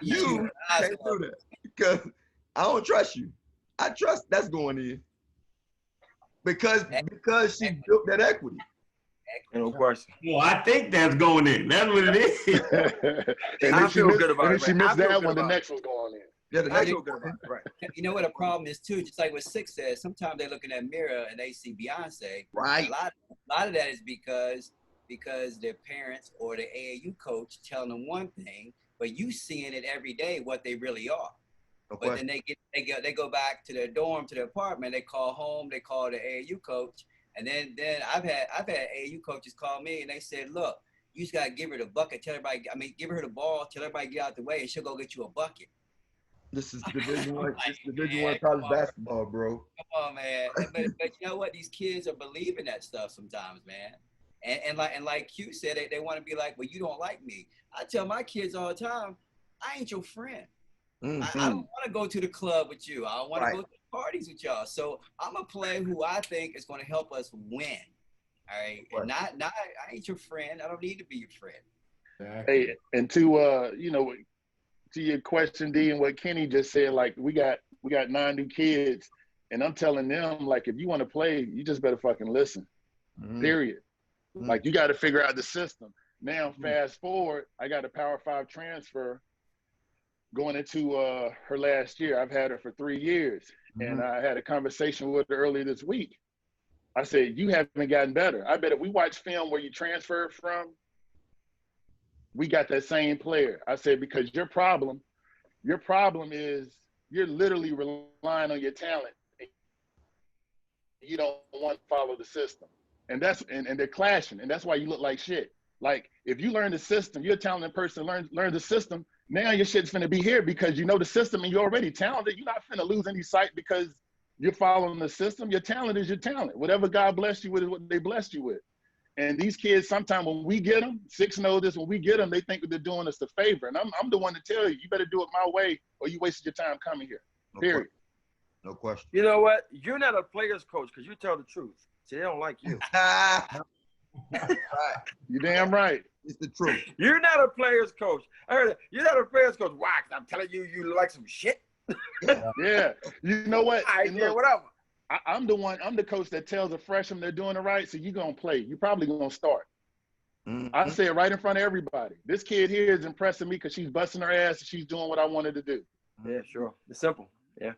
S2: You can't do that because I don't trust you. I trust that's going in because she built that equity.
S6: No question.
S7: Well, I think that's going in. That's what it is.
S5: And
S6: I
S5: if she
S6: feel
S5: missed,
S6: good about
S5: and
S6: it,
S5: if she
S6: man. I
S5: missed
S6: feel
S5: that
S6: good
S5: one, the
S6: about it.
S5: next one's going in.
S2: Yeah, the
S6: I
S2: next
S6: feel good about it. Right.
S4: You know what the problem is too? Just like what Six said, sometimes they look in that mirror and they see Beyonce.
S2: Right.
S4: A lot of that is because their parents or the AAU coach telling them one thing, but you seeing it every day what they really are.
S2: No
S4: But
S2: question.
S4: then they go back to their dorm, to their apartment. They call home. They call the AAU coach, and then I've had AAU coaches call me and they said, "Look, you just gotta give her the bucket. Give her the ball. Tell everybody get out the way, and she'll go get you a bucket."
S2: This is Division One. This is Division
S4: Man,
S2: One college
S4: come on.
S2: basketball, bro.
S4: Come on, man. But you know what? These kids are believing that stuff sometimes, man. And like Q said, they want to be like, "Well, you don't like me." I tell my kids all the time, "I ain't your friend.
S2: Mm-hmm.
S4: I don't want to go to the club with you. I don't want
S2: Right.
S4: to go to the parties with y'all. So I'm gonna play who I think is going to help us win. All right,
S2: Right.
S4: and not I ain't your friend. I don't need to be your friend."
S3: Exactly.
S5: Hey, and to your question, D, and what Kenny just said, like we got 9 new kids, and I'm telling them, like, if you want to play, you just better fucking listen.
S2: Mm-hmm.
S5: Period.
S2: Mm-hmm.
S5: Like, you got to figure out the system. Now, fast forward, I got a Power 5 transfer going into her last year. I've had her for 3 years, and I had a conversation with her earlier this week. I said, "You haven't gotten better. I bet if we watch film where you transferred from, we got that same player." I said, "Because your problem is you're literally relying on your talent. You don't want to follow the system." And they're clashing, and that's why you look like shit. Like, if you learn the system, you're a talented person, learn the system, now your shit's finna be here because you know the system and you're already talented. You're not finna lose any sight because you're following the system. Your talent is your talent. Whatever God blessed you with is what they blessed you with. And these kids, sometimes when we get them, Six knows this, when we get them, they think that they're doing us a favor. And I'm the one to tell you, you better do it my way or you wasted your time coming here. Period.
S2: No question.
S6: You know what? You're not a player's coach because you tell the truth. See, they don't like you.
S2: Right.
S5: You damn right.
S2: It's the truth.
S6: You're not a player's coach. I heard it. You're not a player's coach. Why? 'Cause I'm telling you, you look like some shit.
S5: Yeah. You know what?
S6: I
S5: And
S6: yeah,
S5: look,
S6: whatever.
S5: I'm the coach that tells a freshman they're doing it right, so you're going to play. You're probably going to start.
S2: Mm-hmm.
S5: I say it right in front of everybody. This kid here is impressing me because she's busting her ass and she's doing what I wanted to do.
S6: Yeah, sure. It's simple. Yeah.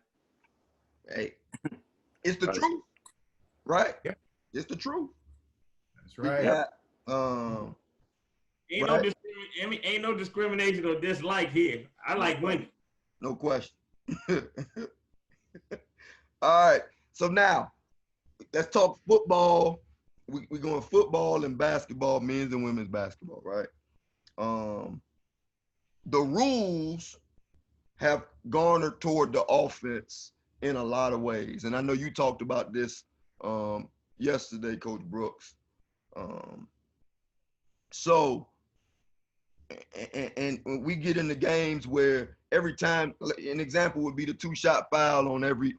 S2: Hey, it's the
S6: Right.
S2: truth, right?
S3: Yeah.
S2: It's the truth.
S3: That's right.
S2: Yeah.
S7: Ain't
S2: Right.
S7: no discrimination or dislike here. I like women.
S2: No question. All right. So now let's talk football. We going football and basketball, men's and women's basketball, right? The rules have garnered toward the offense in a lot of ways. And I know you talked about this yesterday, Coach Brooks. So, and we get into games where every time, an example would be the two-shot foul on every,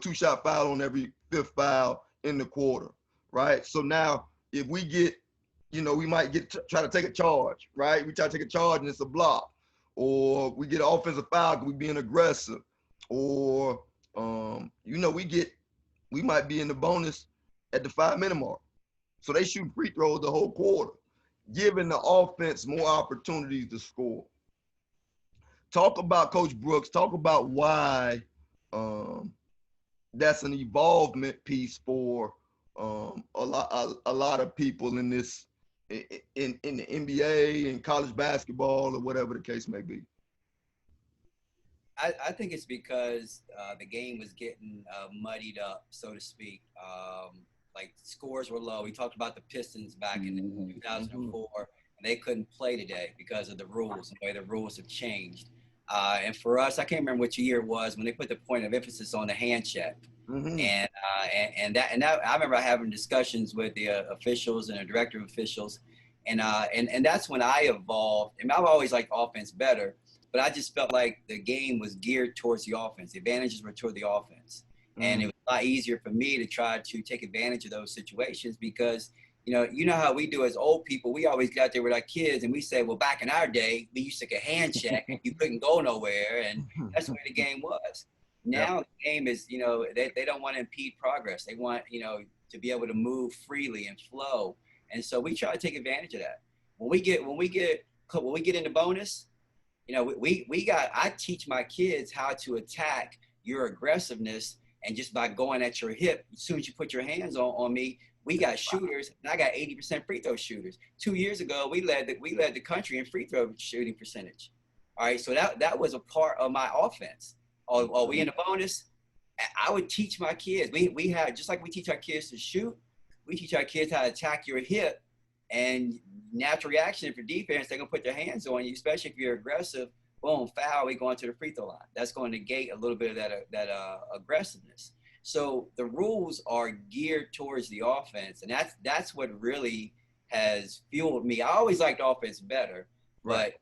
S2: two-shot foul on every fifth foul in the quarter, right? So now if we get, we might try to take a charge, right? We try to take a charge and it's a block, or we get an offensive foul because we're being aggressive, or, we might be in the bonus at the 5-minute mark. So they shoot free throws the whole quarter, giving the offense more opportunities to score. Talk about, Coach Brooks, talk about why that's an evolvement piece for a lot of people in this, in the NBA and college basketball or whatever the case may be.
S4: I think it's because the game was getting muddied up, so to speak. Like scores were low. We talked about the Pistons back in 2004, and they couldn't play today because of the rules, the way the rules have changed. And for us, I can't remember which year it was when they put the point of emphasis on the hand check. And that I remember having discussions with the officials and the director of officials, and that's when I evolved. And I've always liked offense better, but I just felt like the game was geared towards the offense. The advantages were toward the offense. And it was a lot easier for me to try to take advantage of those situations because, you know how we do as old people. We always got there with our kids and we say, well, back in our day, we used to get a hand check. You couldn't go nowhere. And that's the way the game was. Now the game is, they don't want to impede progress. They want, to be able to move freely and flow. And so we try to take advantage of that. When we get into bonus, I teach my kids how to attack your aggressiveness. And just by going at your hip, as soon as you put your hands on me, we got shooters, and I got 80% free throw shooters. 2 years ago, we led the country in free throw shooting percentage. All right, so that was a part of my offense. Are we in the bonus? I would teach my kids. We had, just like we teach our kids to shoot, we teach our kids how to attack your hip, and natural reaction for defense, they're gonna put their hands on you, especially if you're aggressive. Boom, foul, we going to the free throw line. That's going to negate a little bit of that aggressiveness. So the rules are geared towards the offense, and that's what really has fueled me. I always liked offense better, but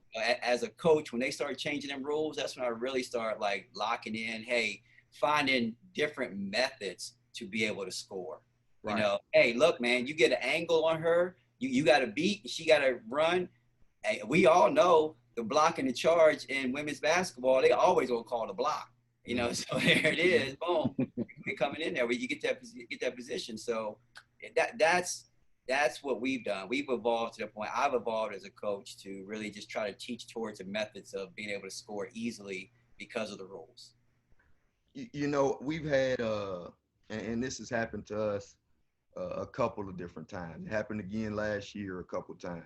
S4: as a coach, when they started changing them rules, that's when I really start like locking in, hey, finding different methods to be able to score. Hey, look, man, you get an angle on her, you got to beat, she got to run. Hey, we all know the block and the charge in women's basketball, they always gonna call the block, so there it is, boom, we're coming in there where you get that position. So that's what we've done. We've evolved to the point, I've evolved as a coach to really just try to teach towards the methods of being able to score easily because of the rules.
S2: We've had, and this has happened to us a couple of different times. It happened again last year a couple of times.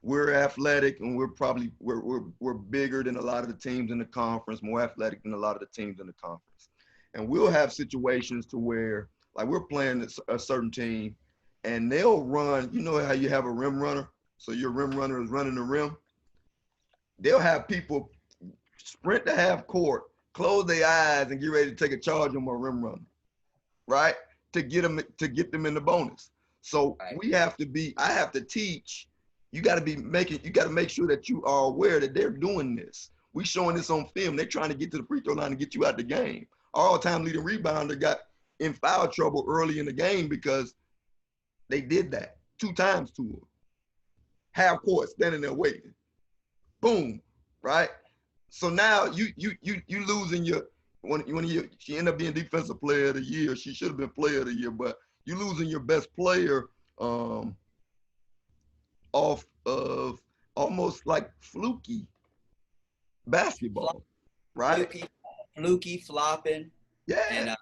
S2: We're athletic, and we're bigger than a lot of the teams in the conference, more athletic than a lot of the teams in the conference. And we'll have situations to where, like, we're playing a certain team, and they'll run. You know how you have a rim runner? So your rim runner is running the rim. They'll have people sprint to half court, close their eyes, and get ready to take a charge on my rim runner, right? To get them in the bonus. So I have to teach. You got to make sure that you are aware that they're doing this. We showing this on film. They're trying to get to the free throw line and get you out the game. Our all-time leading rebounder got in foul trouble early in the game because they did that 2 times to him. Half court, standing there waiting. Boom, right? So now you losing she ended up being defensive player of the year. She should have been player of the year, but you losing your best player off of almost like fluky basketball, right?
S4: Fluky, flopping.
S2: Yeah.
S4: And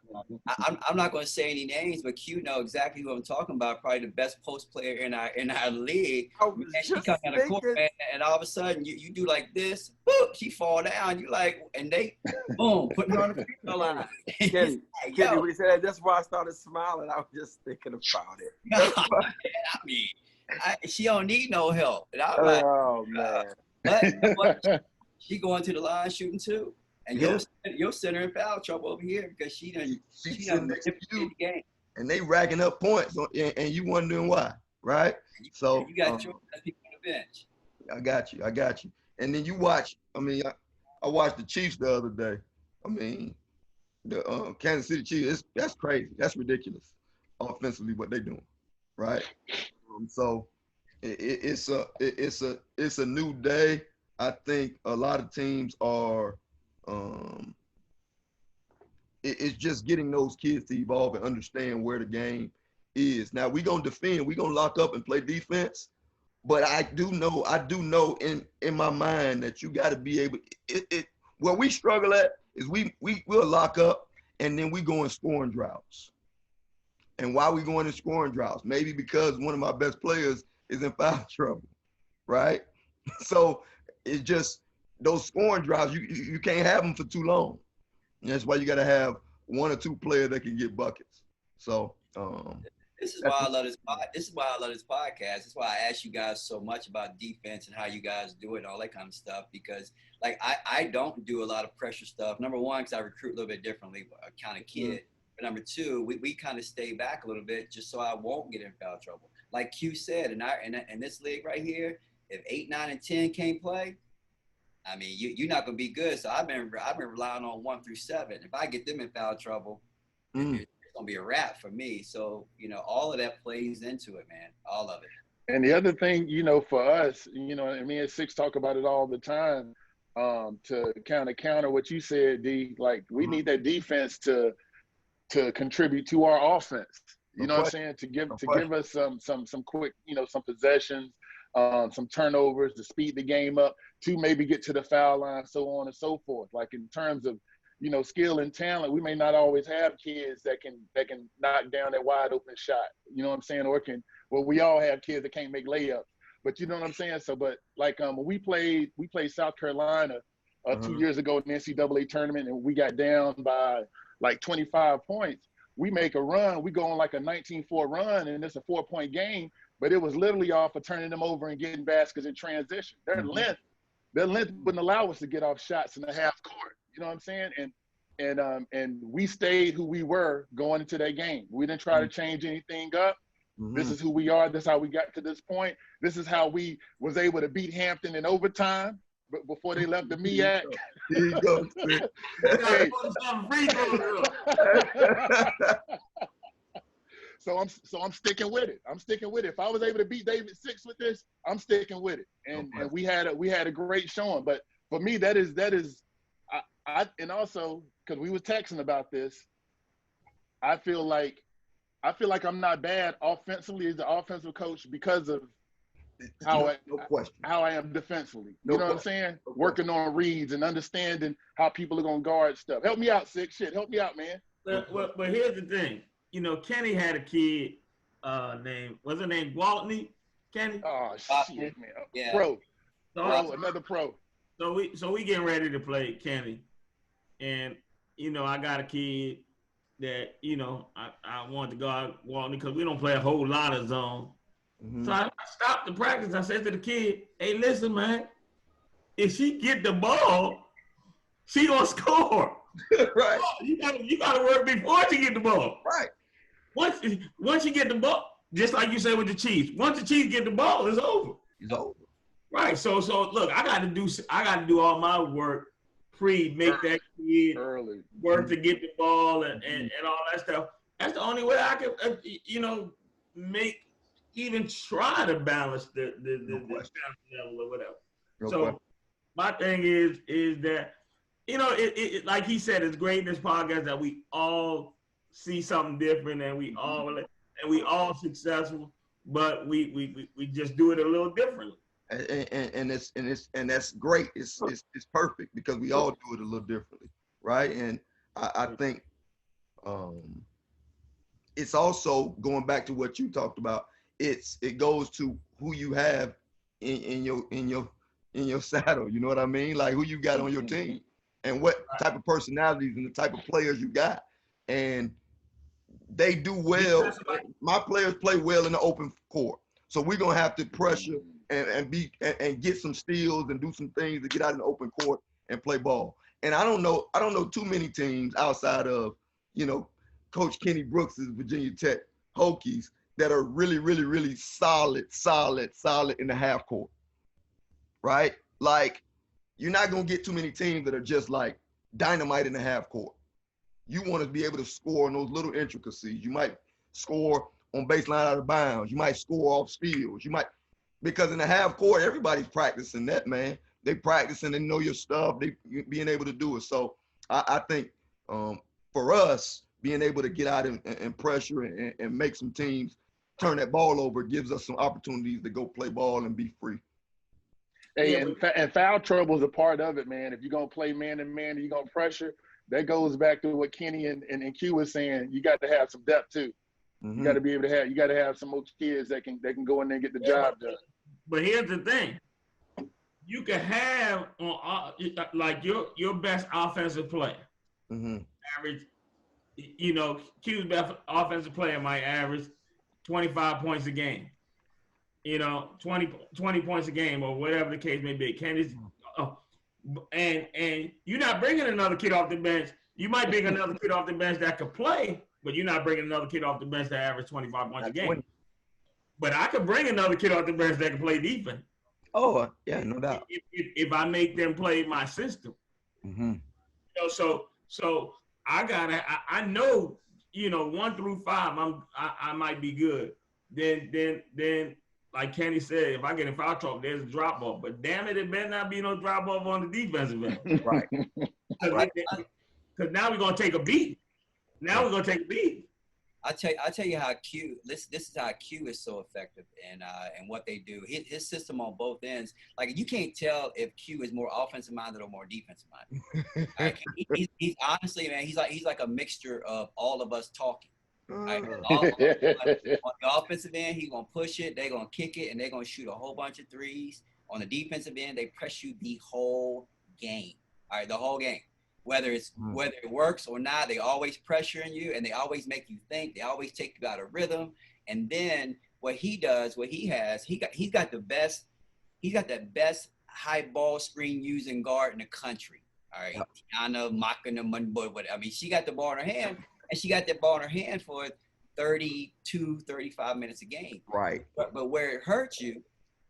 S4: I'm not going to say any names, but Q know exactly who I'm talking about. Probably the best post player in our league.
S6: I was
S4: And she
S6: just
S4: come down the court,
S6: thinking.
S4: and all of a sudden you do like this, boop, she fall down. You like, and they boom put her on the free throw line.
S6: Kenny,
S4: Like,
S6: Kenny,
S4: yo,
S6: when he said that, that's why I started smiling. I was just thinking about it.
S4: I mean, she don't need no help. And I'm like,
S6: Oh man.
S4: but you know what? She going to the line shooting too. And
S2: Yeah.
S4: you're center in foul trouble over here because she done
S2: She's sitting next to you,
S4: the game.
S2: and they racking up points, and you wondering why, right? So
S4: You got your people on the bench.
S2: I got you. And then you watch. I mean, I watched the Chiefs the other day. I mean, the Kansas City Chiefs. That's crazy. That's ridiculous. Offensively, what they doing, right? So it's a new day. I think a lot of teams are. It's just getting those kids to evolve and understand where the game is. Now we're gonna defend. We're gonna lock up and play defense. But I do know in my mind that you got to be able. Where we struggle at is we'll lock up and then we go in scoring droughts. And why we going in scoring droughts? Maybe because one of my best players is in foul trouble, right? So it's just those scoring droughts. You can't have them for too long. And that's why you got to have one or two players that can get buckets. So.
S4: This is why I love this. This is why I love this podcast. This is why I ask you guys so much about defense and how you guys do it and all that kind of stuff. Because like I don't do a lot of pressure stuff. Number one, because I recruit a little bit differently, kind of kid. Mm-hmm. But number two, we kind of stay back a little bit just so I won't get in foul trouble. Like Q said, in this league right here, if 8, 9, and 10 can't play, I mean you're not gonna be good. So I've been relying on 1 through 7. If I get them in foul trouble. It's gonna be a wrap for me. So, all of that plays into it, man. All of it.
S5: And the other thing, for us, and me and Six talk about it all the time, to counter what you said, D, like we need that defense to contribute to our offense. You know what I'm saying? To give us some quick, some possessions, some turnovers to speed the game up, to maybe get to the foul line, so on and so forth. Like in terms of skill and talent, we may not always have kids that can knock down that wide open shot. You know what I'm saying? Or we all have kids that can't make layups. But you know what I'm saying? So, but like when we played South Carolina 2 years ago in the NCAA tournament, and we got down by like 25 points. We make a run. We go on like a 19-4 run, and it's a 4-point game. But it was literally off of turning them over and getting baskets in transition. Their length wouldn't allow us to get off shots in the half court. You know what I'm saying? And we stayed who we were going into that game. We didn't try to change anything up. This is who we are. This is how we got to this point. This is how we was able to beat Hampton in overtime before they left the MEAC.
S2: Here you go.
S5: So I'm sticking with it. If I was able to beat David 6 with this, I'm sticking with it. And we had a great showing. But for me, that is and also because we were texting about this, I feel like I'm not bad offensively as an offensive coach because of how I am defensively. You know what I'm saying? Working on reads and understanding how people are gonna guard stuff. Help me out, Six. Shit, help me out, man.
S7: But here's the thing. Kenny had a kid named Gwaltney? Kenny?
S5: Oh shit, man.
S4: Yeah.
S5: Pro, another pro.
S7: So we getting ready to play Kenny. And, I got a kid that, I want to go out Gwaltney because we don't play a whole lot of zone. So I stopped the practice. I said to the kid, hey, listen, man, if she get the ball, she gonna score.
S2: Right.
S7: You gotta work before she get the ball.
S2: Right.
S7: Once you get the ball, just like you said with the Chiefs, once the Chiefs get the ball, it's over.
S2: It's over.
S7: Right. So look, I gotta do all my work make that kid
S5: early
S7: work to get the ball and all that stuff. That's the only way I can even try to balance the level or whatever. My thing is that it like he said, it's great in this podcast that we all see something different and we all successful, but we just do it a little differently.
S2: And that's great. It's perfect because we all do it a little differently, right? And I think it's also going back to what you talked about. It goes to who you have in your saddle. You know what I mean? Like who you got on your team and what type of personalities and the type of players you got. And they do well. My players play well in the open court. So we're gonna have to pressure and get some steals and do some things to get out in the open court and play ball. And I don't know too many teams outside of, you know, Coach Kenny Brooks's Virginia Tech Hokies that are really, really, really solid in the half court. Right? Like, you're not gonna get too many teams that are just like dynamite in the half court. You want to be able to score on those little intricacies. You might score on baseline out of bounds. You might score off steals. You might, because in the half court, everybody's practicing that, man. They practicing and know your stuff. They being able to do it. So I think for us, being able to get out and pressure and make some teams turn that ball over gives us some opportunities to go play ball and be free.
S5: Hey, and foul trouble is a part of it, man. If you're going to play man-to-man and you're going to pressure, that goes back to what Kenny and Q was saying. You got to have some depth, too. You got to be able to you got to have some more kids that can go in there and get the job done.
S7: But here's the thing. You can have like your best offensive player. Average, you know, Q's best offensive player might average 25 points a game. You know, 20 points a game or whatever the case may be. And you're not bringing another kid off the bench. You might bring another kid off the bench that could play, but you're not bringing another kid off the bench that average 25 points a game. But I could bring another kid off the bench that can play defense.
S2: Oh, yeah, no doubt.
S7: If I make them play my system. You know, so I know, you know, 1 through 5, I might be good. Then like Kenny said, if I get in foul trouble, there's a drop off. But damn it, it better not be no drop off on the defensive end.
S2: Right.
S7: Because now we're gonna take a beat.
S4: I tell you how Q. This is how Q is so effective and what they do. His system on both ends. Like you can't tell if Q is more offensive minded or more defensive minded. Right? He's honestly, man. He's like a mixture of all of us talking. Right? On the offensive end, he's gonna push it. They're gonna kick it, and they're gonna shoot a whole bunch of threes. On the defensive end, they press you the whole game. All right, the whole game. Whether it works or not, they always pressuring you, and they always make you think. They always take you out of rhythm. And then what he does, he's got the best high ball screen using guard in the country. All right, Tiana Machina, but I mean, she got the ball in her hand. And she got that ball in her hand for 32, 35 minutes a game. Right. But where it hurts you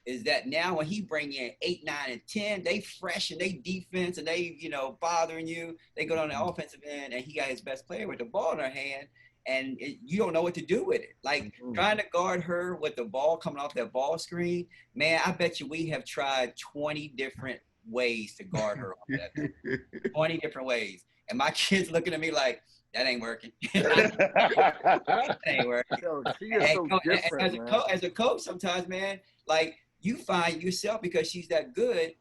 S4: is that now when he bring in 8, 9, and 10, they fresh and they defense and they, you know, bothering you. They go on the offensive end and he got his best player with the ball in her hand and you don't know what to do with it. Like trying to guard her with the ball coming off that ball screen, man, I bet you we have tried 20 different ways to guard her on that. 20 different ways. And my kids looking at me like, that ain't working. That ain't working.
S6: Yo, she is so different,
S4: as a coach, sometimes, man, like you find yourself because she's that good,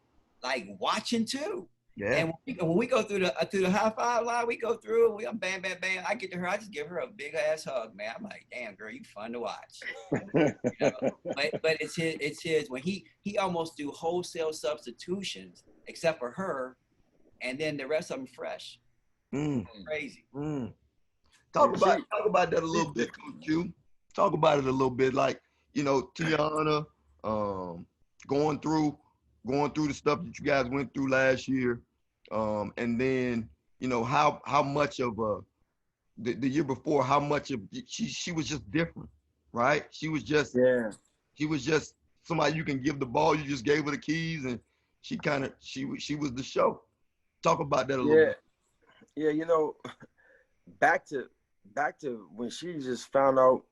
S4: like watching too. Yeah. And when we go through the high five line, we go through. We bam, bam, bam. I get to her, I just give her a big ass hug, man. I'm like, damn, girl, you fun to watch. You know? But it's his when he almost do wholesale substitutions except for her, and then the rest of them fresh. Crazy.
S2: Talk about that a little bit, Coach Q. Talk about it a little bit, like, you know, Tiana, going through the stuff that you guys went through last year, and then, you know, how much of the year before, how much of she was just different, right? She was just somebody you can give the ball. You just gave her the keys, and she was the show. Talk about that a little bit.
S6: Yeah, you know, back to when she just found out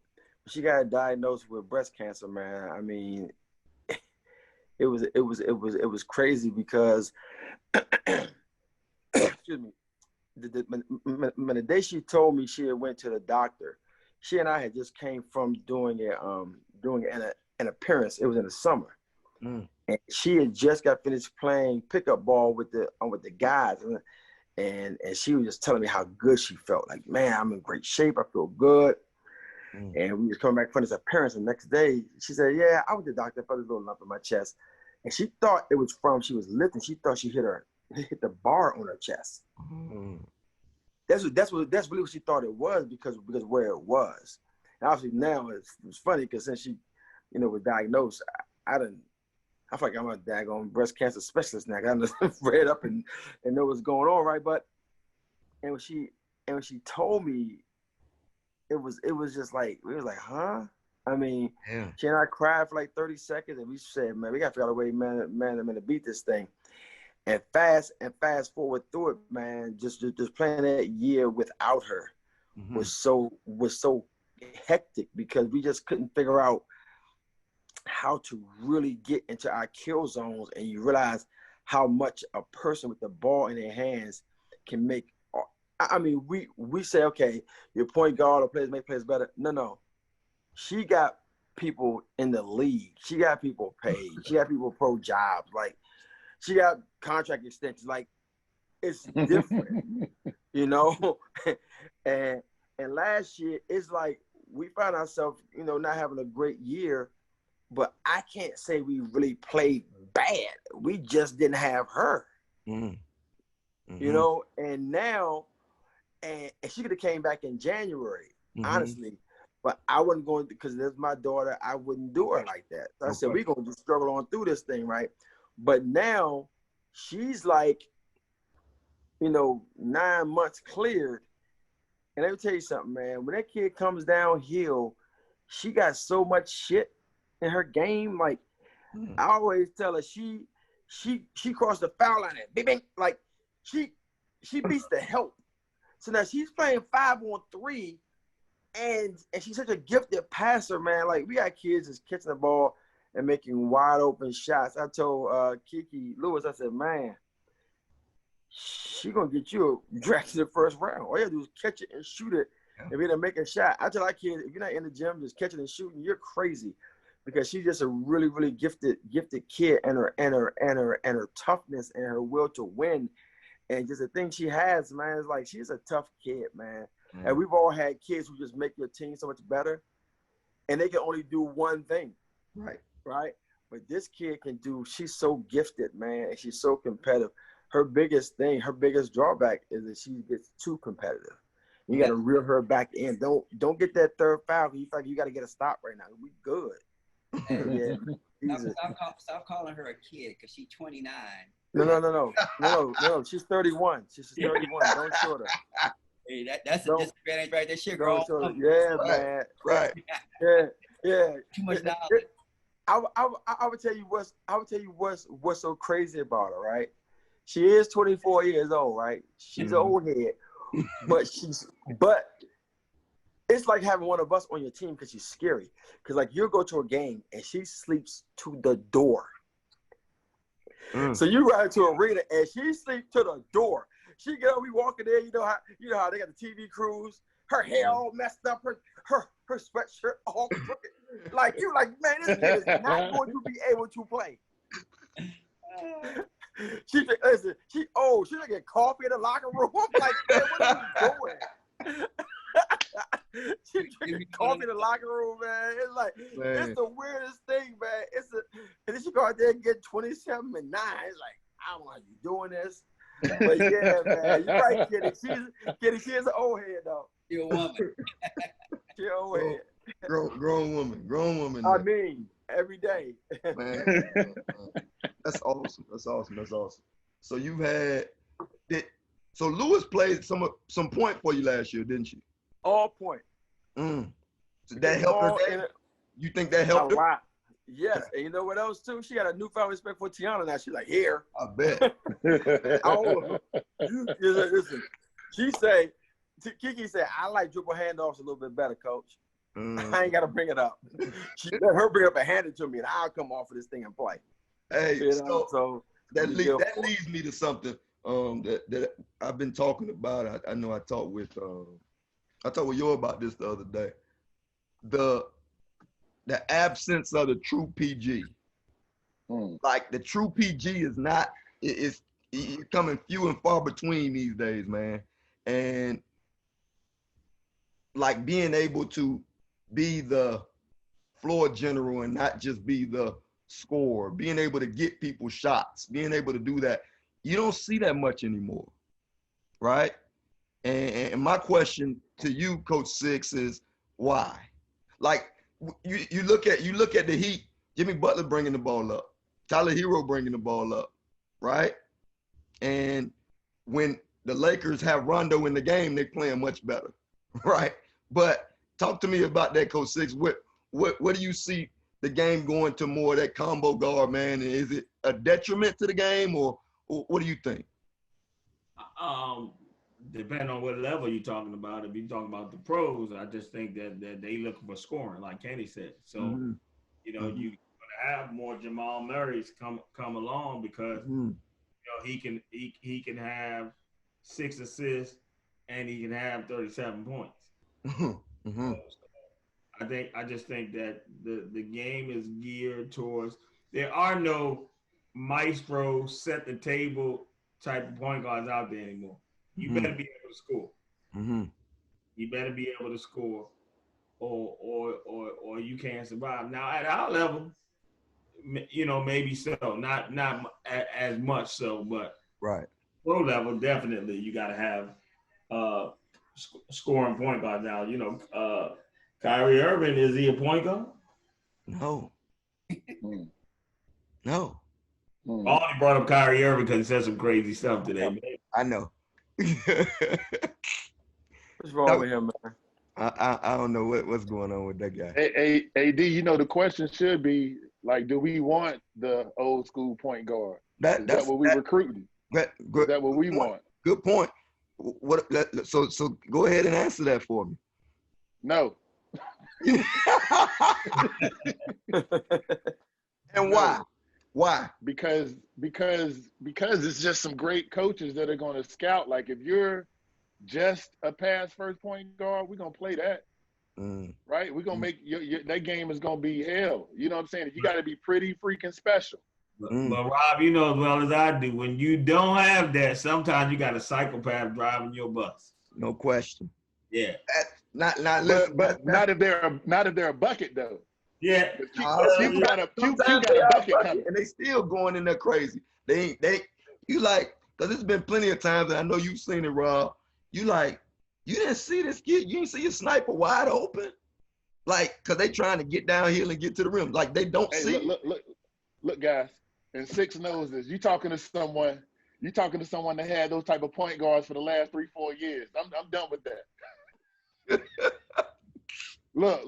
S6: she got diagnosed with breast cancer, man. I mean, it was crazy because excuse me. The day she told me she had went to the doctor, she and I had just came from doing an appearance. It was in the summer. And she had just got finished playing pickup ball with the guys. and she was just telling me how good she felt. Like, man, I'm in great shape. I feel good. And we was coming back from his appearance. The next day, she said, yeah, I went to the doctor. I felt this little lump in my chest. And she thought it was from she was lifting. She thought she hit the bar on her chest. That's really what she thought it was because where it was. And obviously now it's funny because since she, was diagnosed, I feel like I'm a daggone breast cancer specialist now. I done read up and know what's going on, right? But when she told me, it was just like we was like, huh? I mean, she and I cried for like 30 seconds, and we said, man, we gotta figure out a way, man, to beat this thing. And fast forward through it, man. Just playing that year without her was so hectic because we just couldn't figure out how to really get into our kill zones. And you realize how much a person with the ball in their hands can make. I mean, we say, okay, your point guard or players make players better. No. She got people in the league. She got people paid. She got people pro jobs. Like, she got contract extensions. Like, it's different, And last year, it's like we found ourselves, not having a great year. But I can't say we really played bad. We just didn't have her. And now. And she could have came back in January, honestly. But I wasn't going to, because there's my daughter, I wouldn't do her like that. So I said, we're going to just struggle on through this thing, right? But now she's like, 9 months cleared. And let me tell you something, man. When that kid comes downhill, she got so much shit in her game. Like, I always tell her, she crossed the foul line. Bing, bing. Like, she beats the help. So now she's playing 5-on-3, and she's such a gifted passer, man. Like, we got kids just catching the ball and making wide open shots. I told Kiki Lewis, I said, man, she gonna get you drafted in the first round. All you gotta do is catch it and shoot it, and be able to make a shot. I tell our kids, if you're not in the gym just catching and shooting, you're crazy, because she's just a really, really gifted kid, and her toughness and her will to win. And just the thing she has, man, is like she's a tough kid, man. And we've all had kids who just make your team so much better, and they can only do one thing. Right. But this kid can do. She's so gifted, man, and she's so competitive. Her biggest drawback is that she gets too competitive. You got to reel her back in. Don't get that third foul. You feel like you got to get a stop right now. We good.
S4: Stop calling her a kid because she's 29.
S6: No. She's 31. She's 31. Don't short her.
S4: Hey, that's a disadvantage right there. Shit, girl.
S6: Yeah, man.
S2: Right.
S6: Yeah.
S4: Too much knowledge.
S6: I would tell you what's so crazy about her, right? She is 24 years old, right? She's an old head, but it's like having one of us on your team because she's scary. Because like you'll go to a game and she sleeps to the door. So you ride to an arena and she sleeps to the door. She get up, we walking there. You know how they got the TV crews. Her hair all messed up. Her sweatshirt all crooked. Like you, like man, this kid is not going to be able to play. She drinking coffee in the locker room. I'm like, man, what are you doing? She drinking coffee in the locker room, man. It's like it's the weirdest thing, man. And then she go out there and get 27 and 9. It's like, I don't know how you doing this. But yeah, man, you're right, Kitty. She is an old head though.
S4: You're a woman.
S6: She's an old head.
S2: Grown woman.
S6: I mean, every day.
S2: Man, that's awesome. So you've had it. So Lewis played some point for you last year, didn't she?
S6: All point.
S2: So that helped her. You think that helped her?
S6: A lot. Yes, and you know what else too? She got a newfound respect for Tiana now. She's like, here.
S2: I bet.
S6: Listen, Kiki said, I like dribble handoffs a little bit better, coach. I ain't got to bring it up. She let her bring it up and hand it to me, and I'll come off of this thing and play.
S2: Hey, so that leads me to something that I've been talking about. I know I talked with you about this the other day. The absence of the true PG. Like the true PG is not. It's you're coming few and far between these days, man. And like being able to be the floor general and not just be the scorer, being able to get people shots, being able to do that. You don't see that much anymore, right? And my question to you, Coach Six, is why? Like you look at the Heat, Jimmy Butler bringing the ball up, Tyler Hero bringing the ball up, right? And when the Lakers have Rondo in the game, they're playing much better, right? But talk to me about that, Coach Six. What do you see the game going to more of that combo guard, man? Is it a detriment to the game, or what do you think?
S7: Depending on what level you're talking about. If you're talking about the pros, I just think that they looking for scoring, like Kenny said. So, you know, you're gonna have more Jamal Murray's come along because you know he can have 6 assists and he can have 37 points. So I just think that the game is geared towards, there are no maestro set the table type of point guards out there anymore. You better be able to score. You better be able to score, or you can't survive. Now at our level, you know, maybe so, not as much so, but
S2: right,
S7: pro level definitely you got to have scoring point guard. Now, you know, Kyrie Irving, is he a point guard?
S2: No. No.
S7: I only brought up Kyrie Irving because he said some crazy stuff today. Man.
S2: I know.
S6: What's wrong with him, man?
S2: I don't know what's going on with that guy.
S5: Hey, AD, you know, the question should be, like, do we want the old school point guard? Is that what we recruiting? Is that what we want?
S2: Good point. So go ahead and answer that for me.
S5: No.
S2: And why? Why?
S5: Because it's just some great coaches that are going to scout. Like, if you're just a pass first point guard, we're going to play that. Right? We're going to make that game is going to be hell. You know what I'm saying? You got to be pretty freaking special.
S7: But Rob, you know as well as I do, when you don't have that, sometimes you got a psychopath driving your bus.
S2: No question.
S7: Yeah.
S2: Not
S5: if they're a bucket though.
S7: Yeah.
S5: You got a bucket coming.
S2: And they still going in there crazy. You like, because there's been plenty of times, and I know you've seen it, Rob. You like, you didn't see this kid. You didn't see a sniper wide open. Like, because they trying to get downhill and get to the rim. Like, they don't see.
S5: Look, guys. And Six knows this. You talking to someone that had those type of point guards for the last 3-4 years. I'm done with that. Look,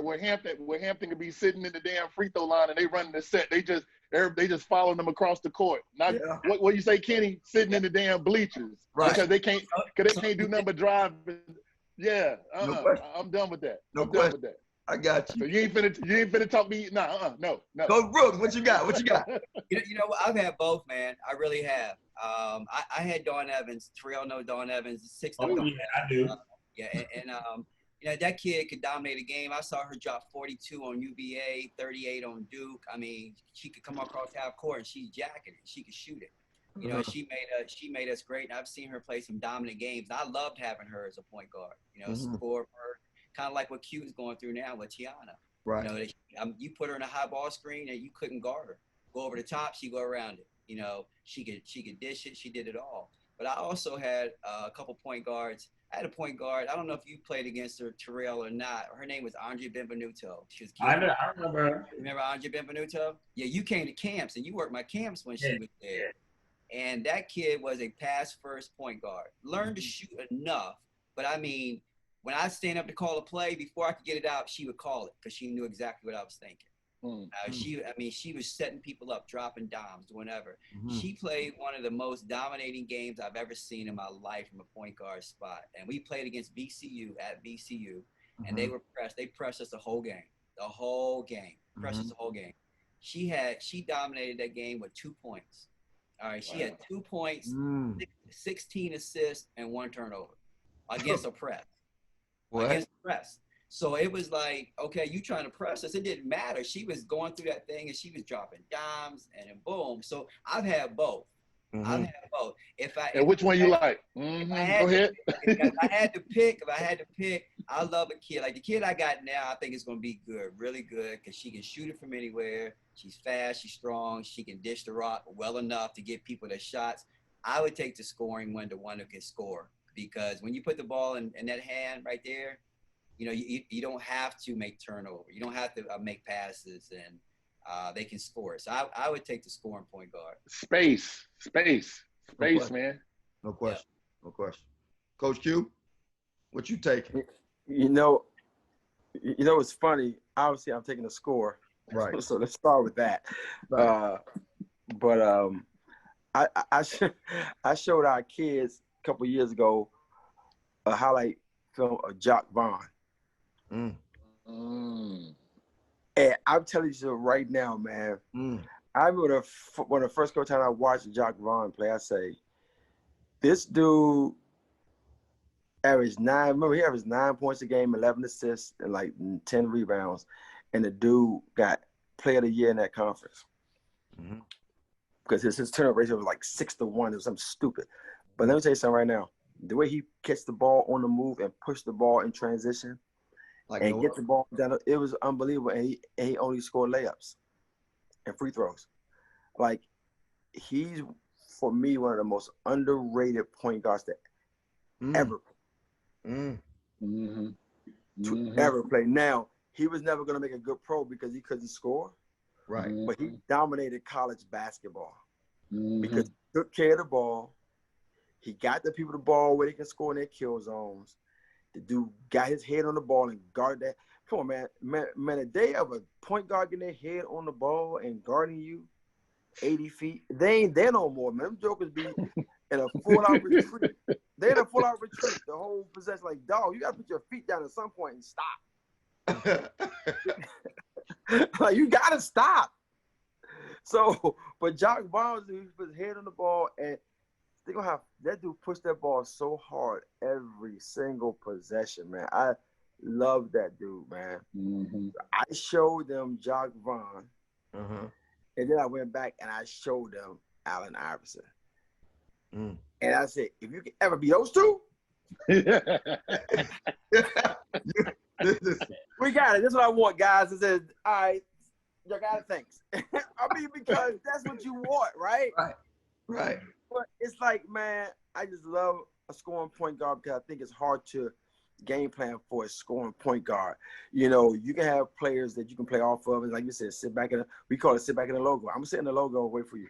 S5: where Hampton could be sitting in the damn free throw line and they running the set. They just following them across the court. Not what you say, Kenny, sitting in the damn bleachers.
S2: Right.
S5: Because they can't do nothing but drive. Yeah. I'm done with that. I'm done with that.
S2: I got you.
S5: So you ain't finna talk me. No.
S2: Coach Brooks, what you got?
S4: You know what? I've had both, man. I really have. I had Dawn Evans. Terrell knows Dawn Evans. 6'9".
S7: Oh, yeah, I do.
S4: And you know, that kid could dominate a game. I saw her drop 42 on UVA, 38 on Duke. I mean, she could come across half court and she's jacking it. She could shoot it. You know, she made us great. And I've seen her play some dominant games. I loved having her as a point guard. You know, score her. Kind of like what Q is going through now with Tiana.
S2: Right.
S4: You know, you put her in a high ball screen and you couldn't guard her. Go over the top, she go around it. You know, she could dish it. She did it all. But I also had a couple point guards. I had a point guard. I don't know if you played against her, Terrell, or not. Her name was Andre Benvenuto. She was cute.
S7: I remember her.
S4: Remember Andre Benvenuto? Yeah, you came to camps and you worked my camps when she was there. And that kid was a pass first point guard. Learned to shoot enough, but I mean, when I stand up to call a play, before I could get it out, she would call it because she knew exactly what I was thinking. She was setting people up, dropping dimes, whatever. She played one of the most dominating games I've ever seen in my life from a point guard spot. And we played against VCU at VCU, and they were pressed. They pressed us the whole game. Pressed us the whole game. She dominated that game with 2 points. All right, she had 2 points, 16 assists, and 1 turnover against a press. Against the press. So it was like, okay, you trying to press us. It didn't matter. She was going through that thing and she was dropping dimes and then boom. So I've had both. I'll have both.
S5: And which one you like?
S4: Go
S5: ahead.
S4: If I had to pick, I love a kid. Like the kid I got now, I think it's gonna be good, really good, because she can shoot it from anywhere. She's fast, she's strong, she can dish the rock well enough to get people their shots. I would take the scoring one, the one who can score, because when you put the ball in that hand right there, you know, you don't have to make turnover. You don't have to make passes, and they can score. So I would take the scoring point guard.
S5: Space, man.
S2: No question. Yeah. No question. Coach Q, what you taking?
S6: You know, it's funny. Obviously, I'm taking the score.
S2: Right.
S6: So let's start with that.
S2: Right.
S6: I showed our kids a couple of years ago a highlight film of Jock Vaughn. And I'm telling you right now, man. I remember one of the first couple times I watched Jock Vaughn play, I say, this dude averaged 9 points a game, 11 assists, and like 10 rebounds. And the dude got player of the year in that conference. Because his turnover ratio was like 6-1. It was something stupid. But let me tell you something right now. The way he catch the ball on the move and push the ball in transition and get the ball down, it was unbelievable. And he only scored layups and free throws. Like, he's, for me, one of the most underrated point guards that ever ever play. Now, he was never going to make a good pro because he couldn't score.
S2: Right.
S6: But he dominated college basketball because he took care of the ball. He got the people the ball where they can score in their kill zones. The dude got his head on the ball and guarded that. Come on, man. A day of a point guard getting their head on the ball and guarding you 80 feet, they ain't there no more, man. Them jokers be in a full-out retreat. They're in a full-out retreat. The whole possession, like, dog, you got to put your feet down at some point and stop. Like, you got to stop. So, but Jock Vaughn, he put his head on the ball, and they're going to have that dude push that ball so hard every single possession, man. I love that dude, man. I showed them Jock Vaughn, and then I went back and I showed them Allen Iverson. And I said, if you can ever be those two, we got it. This is what I want, guys. I said, all right, y'all got it, thanks. I mean, because that's what you want, right?
S2: Right.
S6: But it's like, man, I just love a scoring point guard because I think it's hard to game plan for a scoring point guard. You know, you can have players that you can play off of, and like you said, we call it sit back in the logo. I'm gonna sit in the logo and wait for you.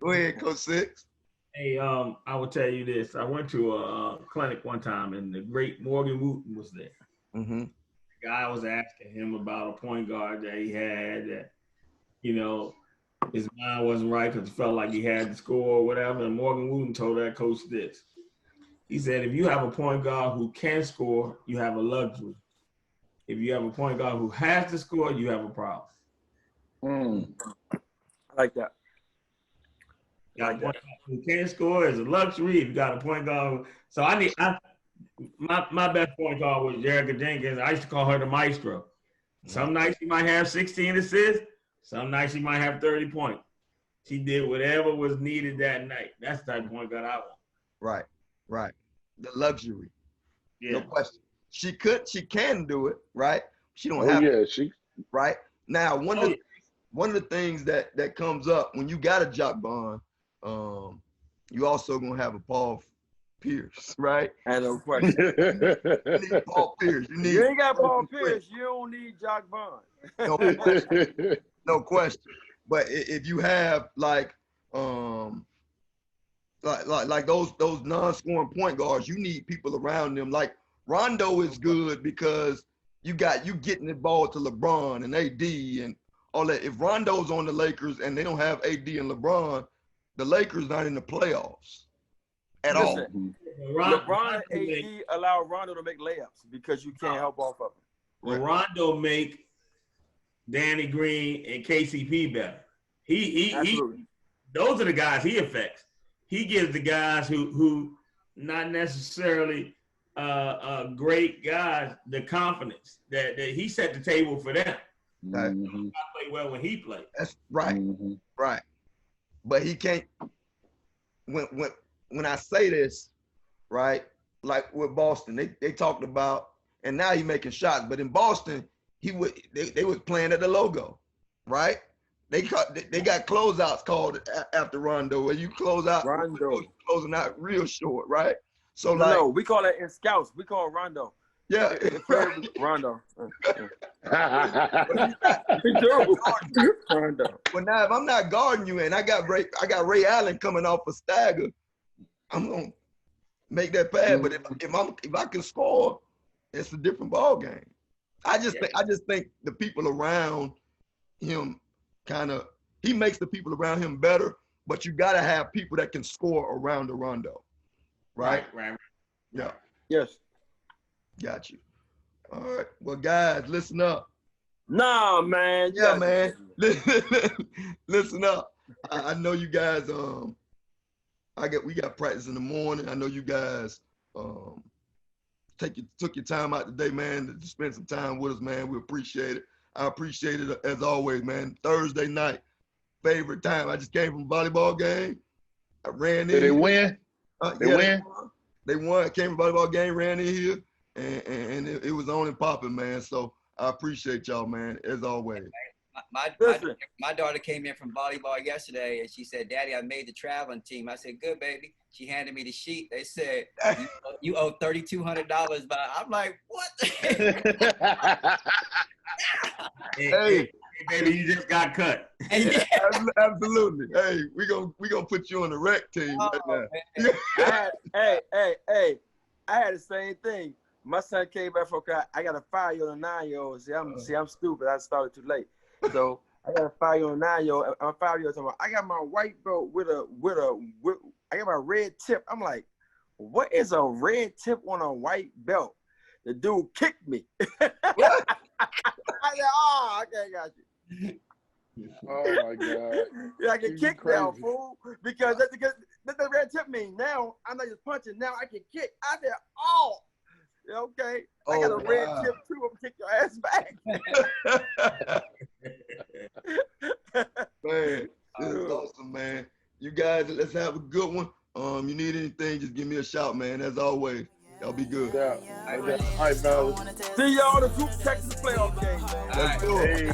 S2: Go ahead, Coach Six.
S7: Hey, I will tell you this. I went to a clinic one time, and the great Morgan Wooten was there. The guy was asking him about a point guard that he had that, you know, his mind wasn't right because it felt like he had to score or whatever. And Morgan Wooten told that coach this. He said, if you have a point guard who can score, you have a luxury. If you have a point guard who has to score, you have a problem.
S6: I like that.
S7: Got a point guard who can score is a luxury. If you got a point guard, so my best point guard was Jerica Jenkins. I used to call her the maestro. Some nights she might have 16 assists. Some nights she might have 30 points. She did whatever was needed that night. That's the type of point guard I want.
S2: Right. The luxury.
S7: Yeah.
S2: No question. She can do it, right? She don't have to. Right. Now, one of the things that comes up when you got a Jock Vaughn, you also gonna have a Paul Pierce, right?
S6: And no question.
S2: You need Paul Pierce.
S6: You ain't got Paul Pierce. You don't need Jock Vaughn.
S2: No question. But if you have like those non-scoring point guards, you need people around them. Like Rondo is good because you getting the ball to LeBron and AD and all that. If Rondo's on the Lakers and they don't have AD and LeBron, the Lakers not in the playoffs at all.
S6: LeBron and AD allow Rondo to make layups because you can't help off of him.
S7: Right. Rondo make Danny Green and KCP better. He those are the guys he affects. He gives the guys who not necessarily great guys the confidence that he set the table for them.
S2: Okay?
S5: Mhm.
S7: I play well when he played.
S2: That's right,
S5: Mhm.
S2: right. But he can't. When I say this, right? Like with Boston, they talked about, and now he making shots. But in Boston, they was playing at the logo, right? They got closeouts called after Rondo, where you close out,
S6: Rondo.
S2: closing out real short, right? So
S6: No,
S2: like,
S6: no, we call it in scouts. We call it Rondo.
S2: yeah,
S6: The player was Rondo.
S2: But
S6: We do. Rondo.
S2: now if I'm not guarding you and I got Ray Allen coming off a stagger, I'm gonna make that pass. But if I can score, it's a different ball game. I just think the people around him he makes the people around him better, but you gotta have people that can score around the Rondo. Right?
S7: Right.
S2: Yeah.
S6: Yes.
S2: Got you. All right. Well, guys, listen up.
S6: Nah, man.
S2: Yeah, man. Listen up. I know you guys. We got practice in the morning. I know you guys took your time out today, man, to spend some time with us, man. We appreciate it. I appreciate it as always, man. Thursday night, favorite time. I just came from a volleyball game. I ran in.
S5: Did they win? They win?
S2: They won. Came from a volleyball game, ran in here, and it was on and popping, man. So I appreciate y'all, man, as always.
S4: My daughter came in from volleyball yesterday, and she said, "Daddy, I made the traveling team." I said, "Good, baby." She handed me the sheet. They said, "You owe $3,200." But I'm like, "What?"
S7: Hey, baby, you just got cut.
S2: Absolutely. Hey, we gonna put you on the rec team right now.
S6: Hey, I had the same thing. My son came back from I got a 5-year-old and a 9-year-old. See, I'm stupid. I started too late. So I got a 5-year-old and a 9-year-old. I'm 5-year-old. I got my white belt with I got my red tip. I'm like, what is a red tip on a white belt? The dude kicked me. I said, oh, okay, got you.
S5: Oh my God.
S6: Yeah, I get kicked now, fool. Because that's the red tip mean. Now I'm not just punching. Now I can kick. I said, oh, okay. I got a red tip too. I'm gonna kick your ass back.
S2: Man, this is awesome, man. You guys, let's have a good one. You need anything, just give me a shout, man. As always, y'all be good.
S5: Yeah. All right, fellas.
S6: See y'all in the group Texas playoff game, man.
S2: Let's go.
S5: Hey.